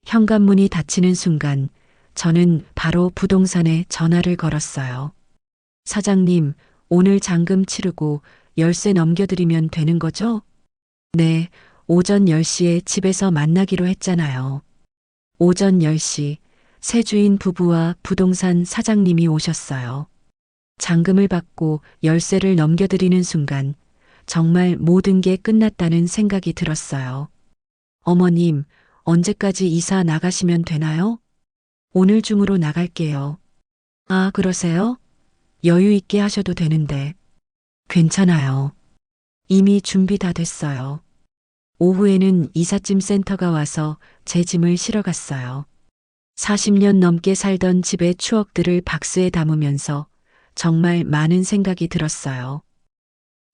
현관문이 닫히는 순간 저는 바로 부동산에 전화를 걸었어요. 사장님, 오늘 잔금 치르고 열쇠 넘겨드리면 되는 거죠? 네, 오전 10시에 집에서 만나기로 했잖아요. 오전 10시, 새 주인 부부와 부동산 사장님이 오셨어요. 잔금을 받고 열쇠를 넘겨드리는 순간 정말 모든 게 끝났다는 생각이 들었어요. 어머님, 언제까지 이사 나가시면 되나요? 오늘 중으로 나갈게요. 아, 그러세요? 여유 있게 하셔도 되는데. 괜찮아요. 이미 준비 다 됐어요. 오후에는 이삿짐 센터가 와서 제 짐을 실어 갔어요. 40년 넘게 살던 집의 추억들을 박스에 담으면서 정말 많은 생각이 들었어요.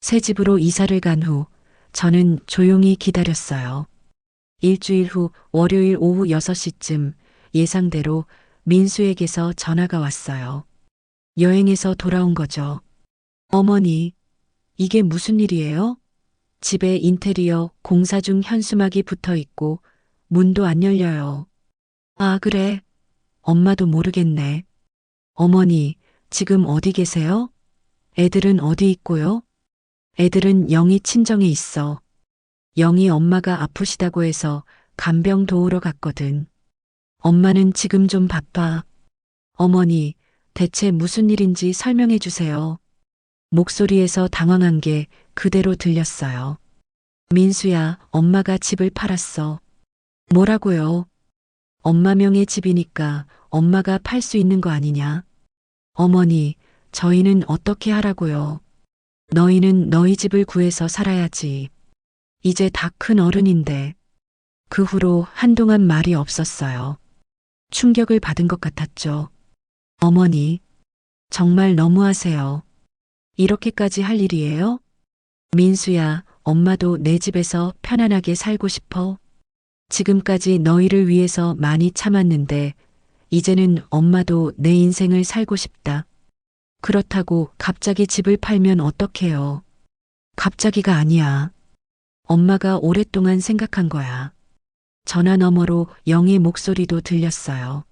새 집으로 이사를 간 후 저는 조용히 기다렸어요. 일주일 후 월요일 오후 6시쯤 예상대로 민수에게서 전화가 왔어요. 여행에서 돌아온 거죠. 어머니, 이게 무슨 일이에요? 집에 인테리어 공사 중 현수막이 붙어 있고 문도 안 열려요. 아, 그래. 엄마도 모르겠네. 어머니, 지금 어디 계세요? 애들은 어디 있고요? 애들은 영희 친정에 있어. 영희 엄마가 아프시다고 해서 간병 도우러 갔거든. 엄마는 지금 좀 바빠. 어머니, 대체 무슨 일인지 설명해 주세요. 목소리에서 당황한 게 그대로 들렸어요. 민수야, 엄마가 집을 팔았어. 뭐라고요? 엄마 명의 집이니까 엄마가 팔 수 있는 거 아니냐? 어머니, 저희는 어떻게 하라고요? 너희는 너희 집을 구해서 살아야지. 이제 다 큰 어른인데. 그 후로 한동안 말이 없었어요. 충격을 받은 것 같았죠. 어머니, 정말 너무하세요. 이렇게까지 할 일이에요? 민수야, 엄마도 내 집에서 편안하게 살고 싶어. 지금까지 너희를 위해서 많이 참았는데, 이제는 엄마도 내 인생을 살고 싶다. 그렇다고 갑자기 집을 팔면 어떡해요? 갑자기가 아니야. 엄마가 오랫동안 생각한 거야. 전화 너머로 영의 목소리도 들렸어요.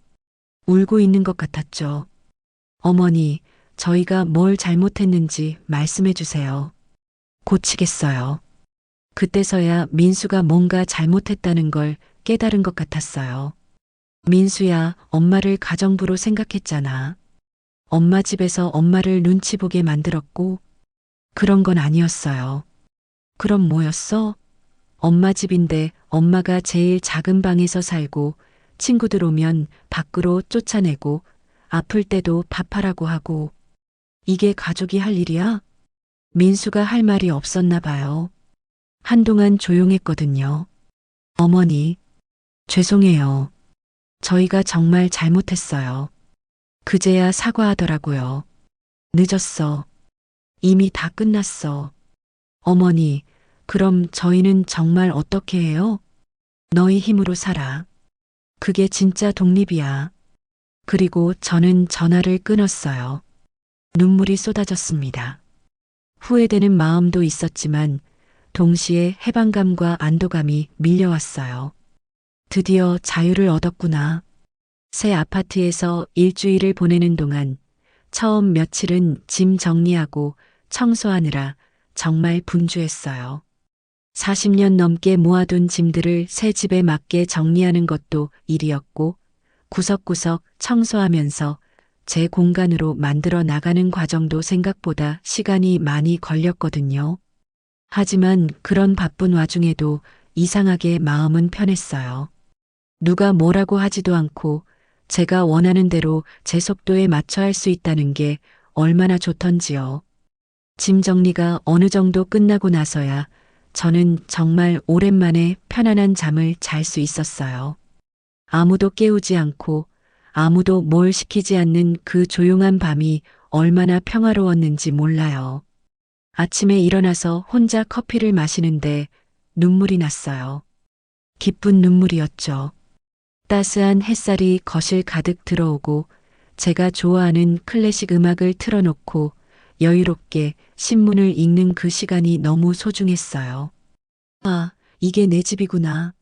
울고 있는 것 같았죠. 어머니, 저희가 뭘 잘못했는지 말씀해 주세요. 고치겠어요. 그때서야 민수가 뭔가 잘못했다는 걸 깨달은 것 같았어요. 민수야, 엄마를 가정부로 생각했잖아. 엄마 집에서 엄마를 눈치 보게 만들었고, 그런 건 아니었어요. 그럼 뭐였어? 엄마 집인데 엄마가 제일 작은 방에서 살고, 친구들 오면 밖으로 쫓아내고, 아플 때도 밥하라고 하고, 이게 가족이 할 일이야? 민수가 할 말이 없었나 봐요. 한동안 조용했거든요. 어머니, 죄송해요. 저희가 정말 잘못했어요. 그제야 사과하더라고요. 늦었어. 이미 다 끝났어. 어머니, 그럼 저희는 정말 어떻게 해요? 너희 힘으로 살아. 그게 진짜 독립이야. 그리고 저는 전화를 끊었어요. 눈물이 쏟아졌습니다. 후회되는 마음도 있었지만 동시에 해방감과 안도감이 밀려왔어요. 드디어 자유를 얻었구나. 새 아파트에서 일주일을 보내는 동안 처음 며칠은 짐 정리하고 청소하느라 정말 분주했어요. 40년 넘게 모아둔 짐들을 새 집에 맞게 정리하는 것도 일이었고 구석구석 청소하면서 제 공간으로 만들어 나가는 과정도 생각보다 시간이 많이 걸렸거든요. 하지만 그런 바쁜 와중에도 이상하게 마음은 편했어요. 누가 뭐라고 하지도 않고 제가 원하는 대로 제 속도에 맞춰 할 수 있다는 게 얼마나 좋던지요. 짐 정리가 어느 정도 끝나고 나서야 저는 정말 오랜만에 편안한 잠을 잘 수 있었어요. 아무도 깨우지 않고 아무도 뭘 시키지 않는 그 조용한 밤이 얼마나 평화로웠는지 몰라요. 아침에 일어나서 혼자 커피를 마시는데 눈물이 났어요. 기쁜 눈물이었죠. 따스한 햇살이 거실 가득 들어오고 제가 좋아하는 클래식 음악을 틀어놓고 여유롭게 신문을 읽는 그 시간이 너무 소중했어요. 아, 이게 내 집이구나.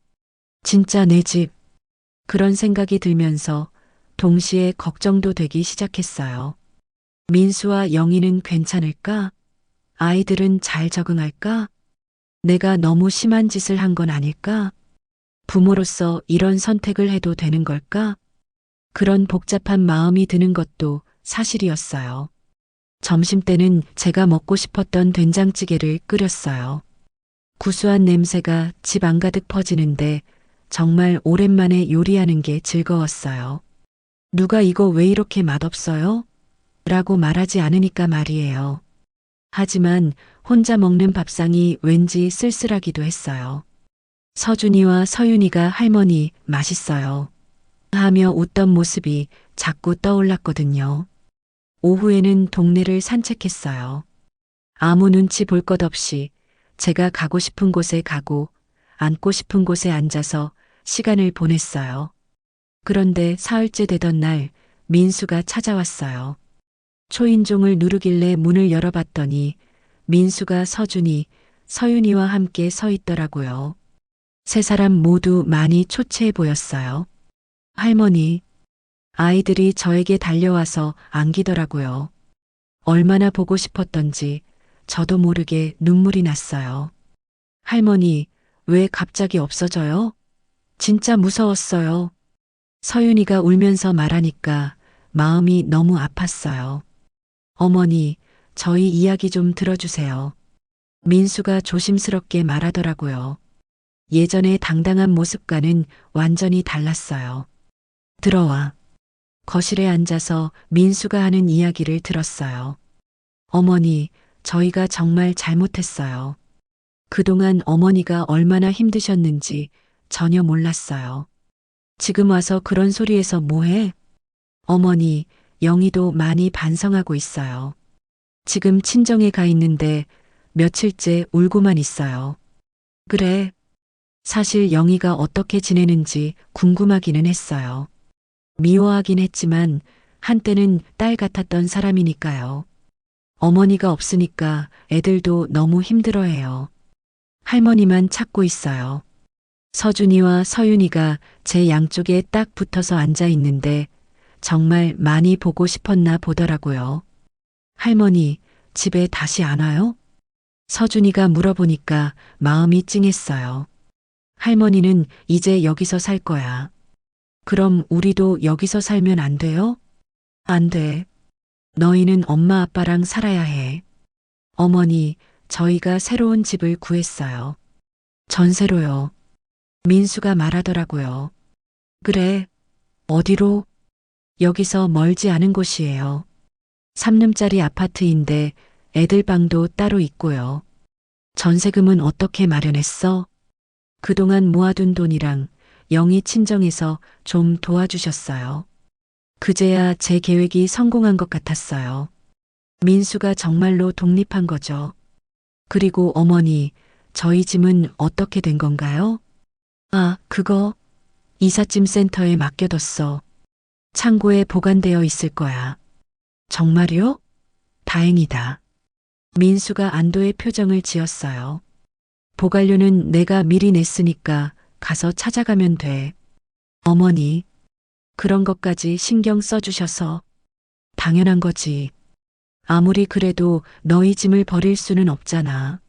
진짜 내 집. 그런 생각이 들면서 동시에 걱정도 되기 시작했어요. 민수와 영희는 괜찮을까? 아이들은 잘 적응할까? 내가 너무 심한 짓을 한 건 아닐까? 부모로서 이런 선택을 해도 되는 걸까? 그런 복잡한 마음이 드는 것도 사실이었어요. 점심때는 제가 먹고 싶었던 된장찌개를 끓였어요. 구수한 냄새가 집 안가득 퍼지는데 정말 오랜만에 요리하는 게 즐거웠어요. 누가 이거 왜 이렇게 맛없어요? 라고 말하지 않으니까 말이에요. 하지만 혼자 먹는 밥상이 왠지 쓸쓸하기도 했어요. 서준이와 서윤이가 할머니 맛있어요 하며 웃던 모습이 자꾸 떠올랐거든요. 오후에는 동네를 산책했어요. 아무 눈치 볼 것 없이 제가 가고 싶은 곳에 가고 앉고 싶은 곳에 앉아서 시간을 보냈어요. 그런데 사흘째 되던 날 민수가 찾아왔어요. 초인종을 누르길래 문을 열어봤더니 민수가 서준이, 서윤이와 함께 서 있더라고요. 세 사람 모두 많이 초췌해 보였어요. 할머니, 아이들이 저에게 달려와서 안기더라고요. 얼마나 보고 싶었던지 저도 모르게 눈물이 났어요. 할머니, 왜 갑자기 없어져요? 진짜 무서웠어요. 서윤이가 울면서 말하니까 마음이 너무 아팠어요. 어머니, 저희 이야기 좀 들어주세요. 민수가 조심스럽게 말하더라고요. 예전의 당당한 모습과는 완전히 달랐어요. 들어와. 거실에 앉아서 민수가 하는 이야기를 들었어요. 어머니, 저희가 정말 잘못했어요. 그동안 어머니가 얼마나 힘드셨는지 전혀 몰랐어요. 지금 와서 그런 소리에서 뭐해? 어머니, 영희도 많이 반성하고 있어요. 지금 친정에 가 있는데 며칠째 울고만 있어요. 그래. 사실 영희가 어떻게 지내는지 궁금하기는 했어요. 미워하긴 했지만 한때는 딸 같았던 사람이니까요. 어머니가 없으니까 애들도 너무 힘들어해요. 할머니만 찾고 있어요. 서준이와 서윤이가 제 양쪽에 딱 붙어서 앉아 있는데 정말 많이 보고 싶었나 보더라고요. 할머니, 집에 다시 안 와요? 서준이가 물어보니까 마음이 찡했어요. 할머니는 이제 여기서 살 거야. 그럼 우리도 여기서 살면 안 돼요? 안 돼. 너희는 엄마 아빠랑 살아야 해. 어머니, 저희가 새로운 집을 구했어요. 전세로요. 민수가 말하더라고요. 그래. 어디로? 여기서 멀지 않은 곳이에요. 3룸짜리 아파트인데 애들 방도 따로 있고요. 전세금은 어떻게 마련했어? 그동안 모아둔 돈이랑 영희 친정에서 좀 도와주셨어요. 그제야 제 계획이 성공한 것 같았어요. 민수가 정말로 독립한 거죠. 그리고 어머니, 저희 짐은 어떻게 된 건가요? 아, 그거 이삿짐 센터에 맡겨뒀어. 창고에 보관되어 있을 거야. 정말요? 다행이다. 민수가 안도의 표정을 지었어요. 보관료는 내가 미리 냈으니까 가서 찾아가면 돼. 어머니, 그런 것까지 신경 써주셔서 당연한 거지. 아무리 그래도 너희 짐을 버릴 수는 없잖아.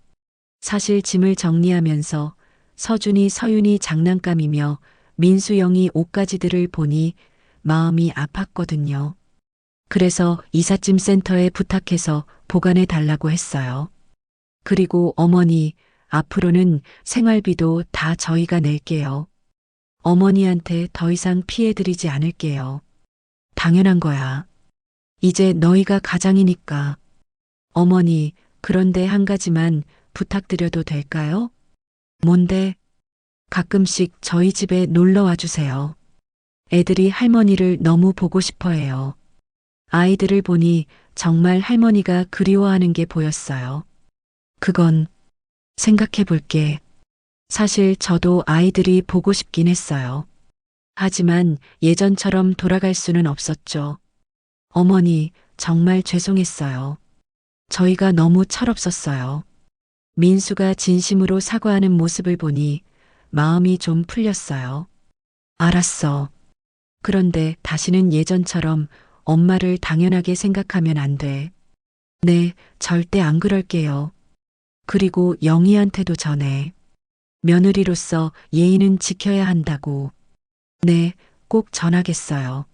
사실 짐을 정리하면서 서준이 서윤이 장난감이며 민수영이 옷가지들을 보니 마음이 아팠거든요. 그래서 이삿짐 센터에 부탁해서 보관해 달라고 했어요. 그리고 어머니, 앞으로는 생활비도 다 저희가 낼게요. 어머니한테 더 이상 피해드리지 않을게요. 당연한 거야. 이제 너희가 가장이니까. 어머니, 그런데 한 가지만 부탁드려도 될까요? 뭔데? 가끔씩 저희 집에 놀러 와 주세요. 애들이 할머니를 너무 보고 싶어 해요. 아이들을 보니 정말 할머니가 그리워하는 게 보였어요. 그건 생각해 볼게. 사실 저도 아이들이 보고 싶긴 했어요. 하지만 예전처럼 돌아갈 수는 없었죠. 어머니, 정말 죄송했어요. 저희가 너무 철없었어요. 민수가 진심으로 사과하는 모습을 보니 마음이 좀 풀렸어요. 알았어. 그런데 다시는 예전처럼 엄마를 당연하게 생각하면 안 돼. 네, 절대 안 그럴게요. 그리고 영희한테도 전해. 며느리로서 예의는 지켜야 한다고. 네, 꼭 전하겠어요.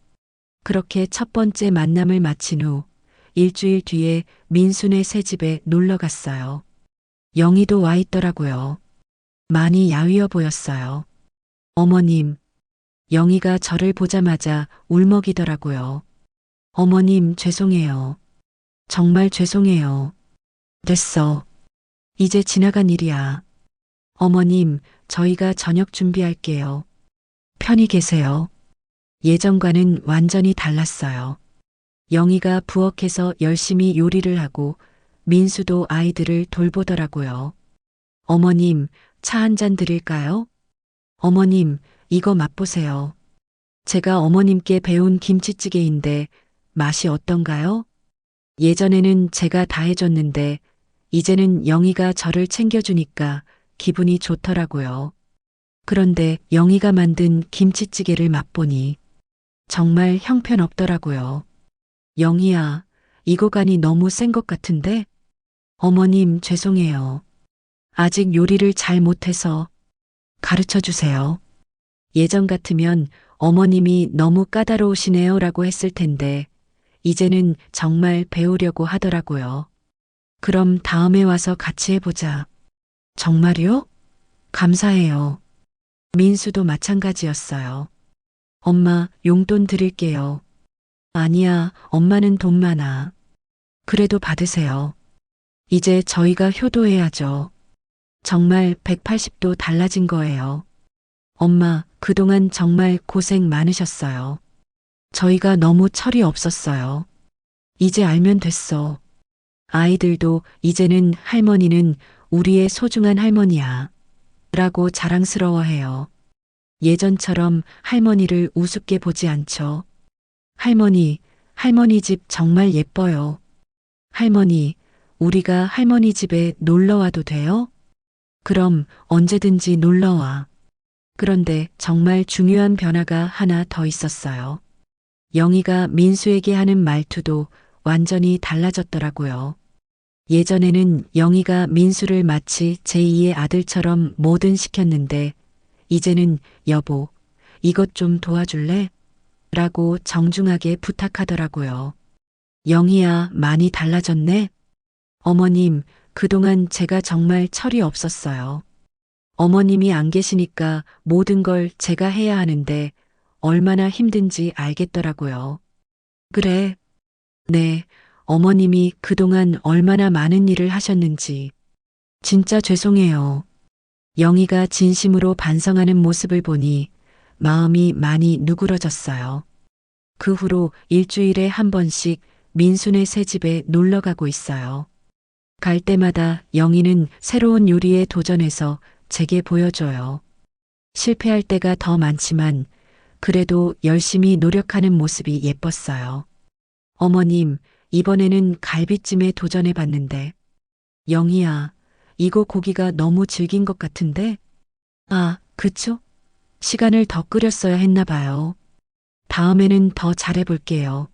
그렇게 첫 번째 만남을 마친 후 일주일 뒤에 민수네 새 집에 놀러 갔어요. 영희도 와 있더라고요. 많이 야위어 보였어요. 어머님, 영희가 저를 보자마자 울먹이더라고요. 어머님, 죄송해요. 정말 죄송해요. 됐어. 이제 지나간 일이야. 어머님, 저희가 저녁 준비할게요. 편히 계세요. 예전과는 완전히 달랐어요. 영희가 부엌에서 열심히 요리를 하고 민수도 아이들을 돌보더라고요. 어머님, 차 한 잔 드릴까요? 어머님, 이거 맛보세요. 제가 어머님께 배운 김치찌개인데 맛이 어떤가요? 예전에는 제가 다 해줬는데 이제는 영희가 저를 챙겨주니까 기분이 좋더라고요. 그런데 영희가 만든 김치찌개를 맛보니 정말 형편없더라고요. 영희야, 이거 간이 너무 센 것 같은데? 어머님, 죄송해요. 아직 요리를 잘 못해서 가르쳐 주세요. 예전 같으면 어머님이 너무 까다로우시네요 라고 했을 텐데, 이제는 정말 배우려고 하더라고요. 그럼 다음에 와서 같이 해보자. 정말요? 감사해요. 민수도 마찬가지였어요. 엄마, 용돈 드릴게요. 아니야, 엄마는 돈 많아. 그래도 받으세요. 이제 저희가 효도해야죠. 정말 180도 달라진 거예요. 엄마, 그동안 정말 고생 많으셨어요. 저희가 너무 철이 없었어요. 이제 알면 됐어. 아이들도 이제는 할머니는 우리의 소중한 할머니야. 라고 자랑스러워해요. 예전처럼 할머니를 우습게 보지 않죠. 할머니 집 정말 예뻐요. 할머니, 우리가 할머니 집에 놀러 와도 돼요? 그럼 언제든지 놀러 와. 그런데 정말 중요한 변화가 하나 더 있었어요. 영희가 민수에게 하는 말투도 완전히 달라졌더라고요. 예전에는 영희가 민수를 마치 제2의 아들처럼 뭐든 시켰는데 이제는 여보, 이것 좀 도와줄래? 라고 정중하게 부탁하더라고요. 영희야, 많이 달라졌네? 어머님, 그동안 제가 정말 철이 없었어요. 어머님이 안 계시니까 모든 걸 제가 해야 하는데 얼마나 힘든지 알겠더라고요. 그래. 네, 어머님이 그동안 얼마나 많은 일을 하셨는지. 진짜 죄송해요. 영희가 진심으로 반성하는 모습을 보니 마음이 많이 누그러졌어요. 그 후로 일주일에 한 번씩 민수네 새 집에 놀러 가고 있어요. 갈 때마다 영희는 새로운 요리에 도전해서 제게 보여줘요. 실패할 때가 더 많지만 그래도 열심히 노력하는 모습이 예뻤어요. 어머님, 이번에는 갈비찜에 도전해 봤는데. 영희야, 이거 고기가 너무 질긴 것 같은데? 아, 그쵸? 시간을 더 끓였어야 했나 봐요. 다음에는 더 잘해볼게요.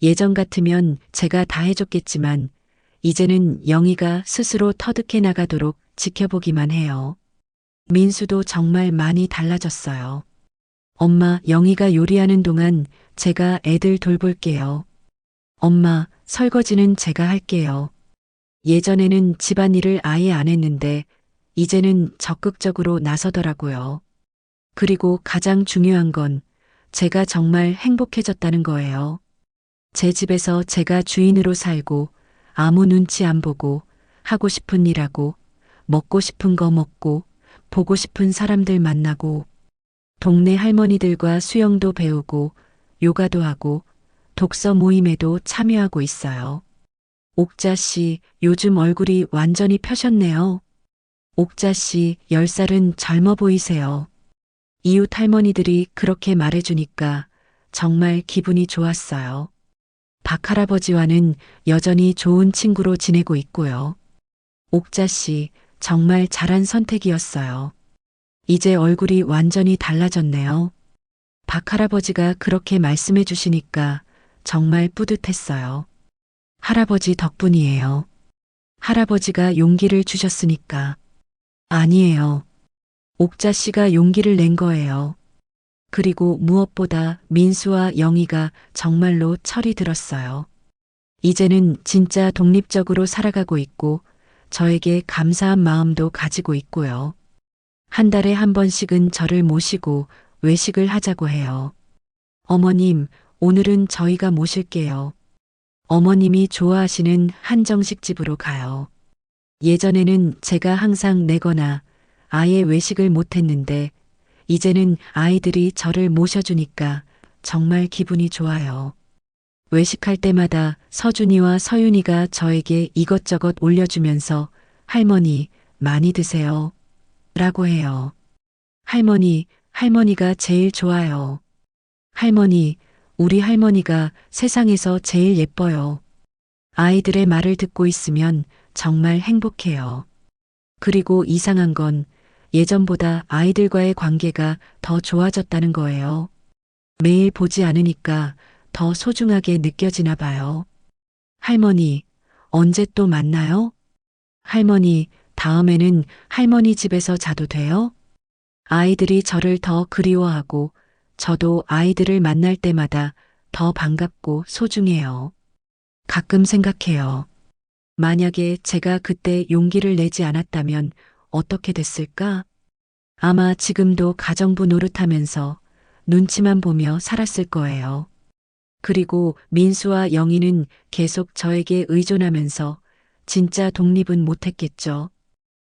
예전 같으면 제가 다 해줬겠지만 이제는 영희가 스스로 터득해 나가도록 지켜보기만 해요. 민수도 정말 많이 달라졌어요. 엄마, 영희가 요리하는 동안 제가 애들 돌볼게요. 엄마, 설거지는 제가 할게요. 예전에는 집안일을 아예 안 했는데 이제는 적극적으로 나서더라고요. 그리고 가장 중요한 건 제가 정말 행복해졌다는 거예요. 제 집에서 제가 주인으로 살고 아무 눈치 안 보고 하고 싶은 일 하고 먹고 싶은 거 먹고 보고 싶은 사람들 만나고 동네 할머니들과 수영도 배우고 요가도 하고 독서 모임에도 참여하고 있어요. 옥자 씨, 요즘 얼굴이 완전히 펴셨네요. 옥자 씨, 10살은 젊어 보이세요. 이웃 할머니들이 그렇게 말해주니까 정말 기분이 좋았어요. 박 할아버지와는 여전히 좋은 친구로 지내고 있고요. 옥자 씨, 정말 잘한 선택이었어요. 이제 얼굴이 완전히 달라졌네요. 박 할아버지가 그렇게 말씀해 주시니까 정말 뿌듯했어요. 할아버지 덕분이에요. 할아버지가 용기를 주셨으니까. 아니에요. 옥자 씨가 용기를 낸 거예요. 그리고 무엇보다 민수와 영희가 정말로 철이 들었어요. 이제는 진짜 독립적으로 살아가고 있고 저에게 감사한 마음도 가지고 있고요. 한 달에 한 번씩은 저를 모시고 외식을 하자고 해요. 어머님, 오늘은 저희가 모실게요. 어머님이 좋아하시는 한정식 집으로 가요. 예전에는 제가 항상 내거나 아예 외식을 못했는데 이제는 아이들이 저를 모셔주니까 정말 기분이 좋아요. 외식할 때마다 서준이와 서윤이가 저에게 이것저것 올려주면서 할머니 많이 드세요. 라고 해요. 할머니, 할머니가 제일 좋아요. 할머니, 우리 할머니가 세상에서 제일 예뻐요. 아이들의 말을 듣고 있으면 정말 행복해요. 그리고 이상한 건 예전보다 아이들과의 관계가 더 좋아졌다는 거예요. 매일 보지 않으니까 더 소중하게 느껴지나 봐요. 할머니, 언제 또 만나요? 할머니, 다음에는 할머니 집에서 자도 돼요? 아이들이 저를 더 그리워하고 저도 아이들을 만날 때마다 더 반갑고 소중해요. 가끔 생각해요. 만약에 제가 그때 용기를 내지 않았다면 어떻게 됐을까? 아마 지금도 가정부 노릇하면서 눈치만 보며 살았을 거예요. 그리고 민수와 영희는 계속 저에게 의존하면서 진짜 독립은 못했겠죠.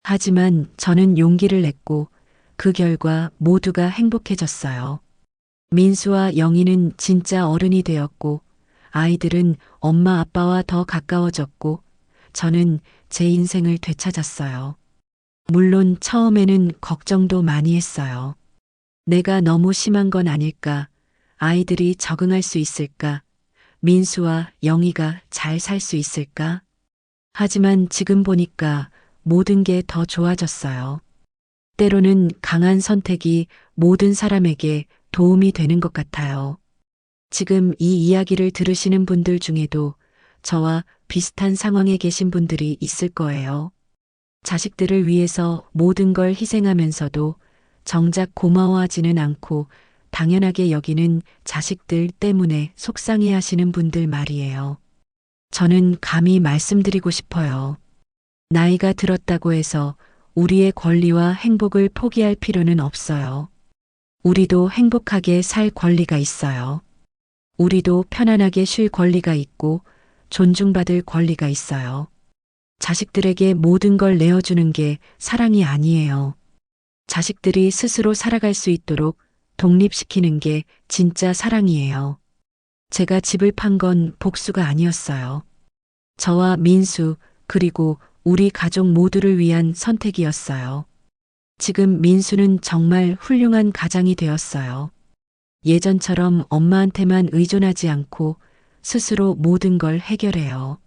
하지만 저는 용기를 냈고 그 결과 모두가 행복해졌어요. 민수와 영희는 진짜 어른이 되었고 아이들은 엄마 아빠와 더 가까워졌고 저는 제 인생을 되찾았어요. 물론 처음에는 걱정도 많이 했어요. 내가 너무 심한 건 아닐까? 아이들이 적응할 수 있을까? 민수와 영희가 잘 살 수 있을까? 하지만 지금 보니까 모든 게 더 좋아졌어요. 때로는 강한 선택이 모든 사람에게 도움이 되는 것 같아요. 지금 이 이야기를 들으시는 분들 중에도 저와 비슷한 상황에 계신 분들이 있을 거예요. 자식들을 위해서 모든 걸 희생하면서도 정작 고마워하지는 않고 당연하게 여기는 자식들 때문에 속상해 하시는 분들 말이에요. 저는 감히 말씀드리고 싶어요. 나이가 들었다고 해서 우리의 권리와 행복을 포기할 필요는 없어요. 우리도 행복하게 살 권리가 있어요. 우리도 편안하게 쉴 권리가 있고 존중받을 권리가 있어요. 자식들에게 모든 걸 내어주는 게 사랑이 아니에요. 자식들이 스스로 살아갈 수 있도록 독립시키는 게 진짜 사랑이에요. 제가 집을 판 건 복수가 아니었어요. 저와 민수 그리고 우리 가족 모두를 위한 선택이었어요. 지금 민수는 정말 훌륭한 가장이 되었어요. 예전처럼 엄마한테만 의존하지 않고 스스로 모든 걸 해결해요.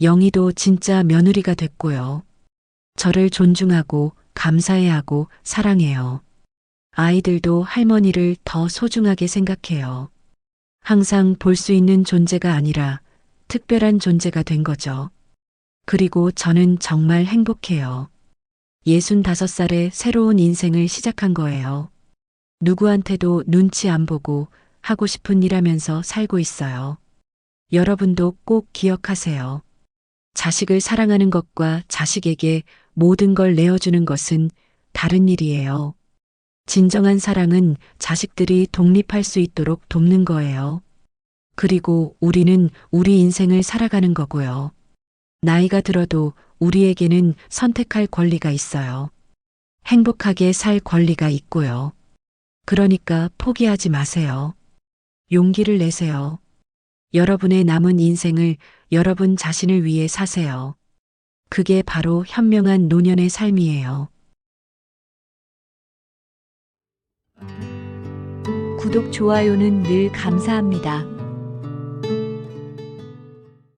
영희도 진짜 며느리가 됐고요. 저를 존중하고 감사해하고 사랑해요. 아이들도 할머니를 더 소중하게 생각해요. 항상 볼 수 있는 존재가 아니라 특별한 존재가 된 거죠. 그리고 저는 정말 행복해요. 65살에 새로운 인생을 시작한 거예요. 누구한테도 눈치 안 보고 하고 싶은 일 하면서 살고 있어요. 여러분도 꼭 기억하세요. 자식을 사랑하는 것과 자식에게 모든 걸 내어주는 것은 다른 일이에요. 진정한 사랑은 자식들이 독립할 수 있도록 돕는 거예요. 그리고 우리는 우리 인생을 살아가는 거고요. 나이가 들어도 우리에게는 선택할 권리가 있어요. 행복하게 살 권리가 있고요. 그러니까 포기하지 마세요. 용기를 내세요. 여러분의 남은 인생을 여러분 자신을 위해 사세요. 그게 바로 현명한 노년의 삶이에요. 구독, 좋아요는 늘 감사합니다.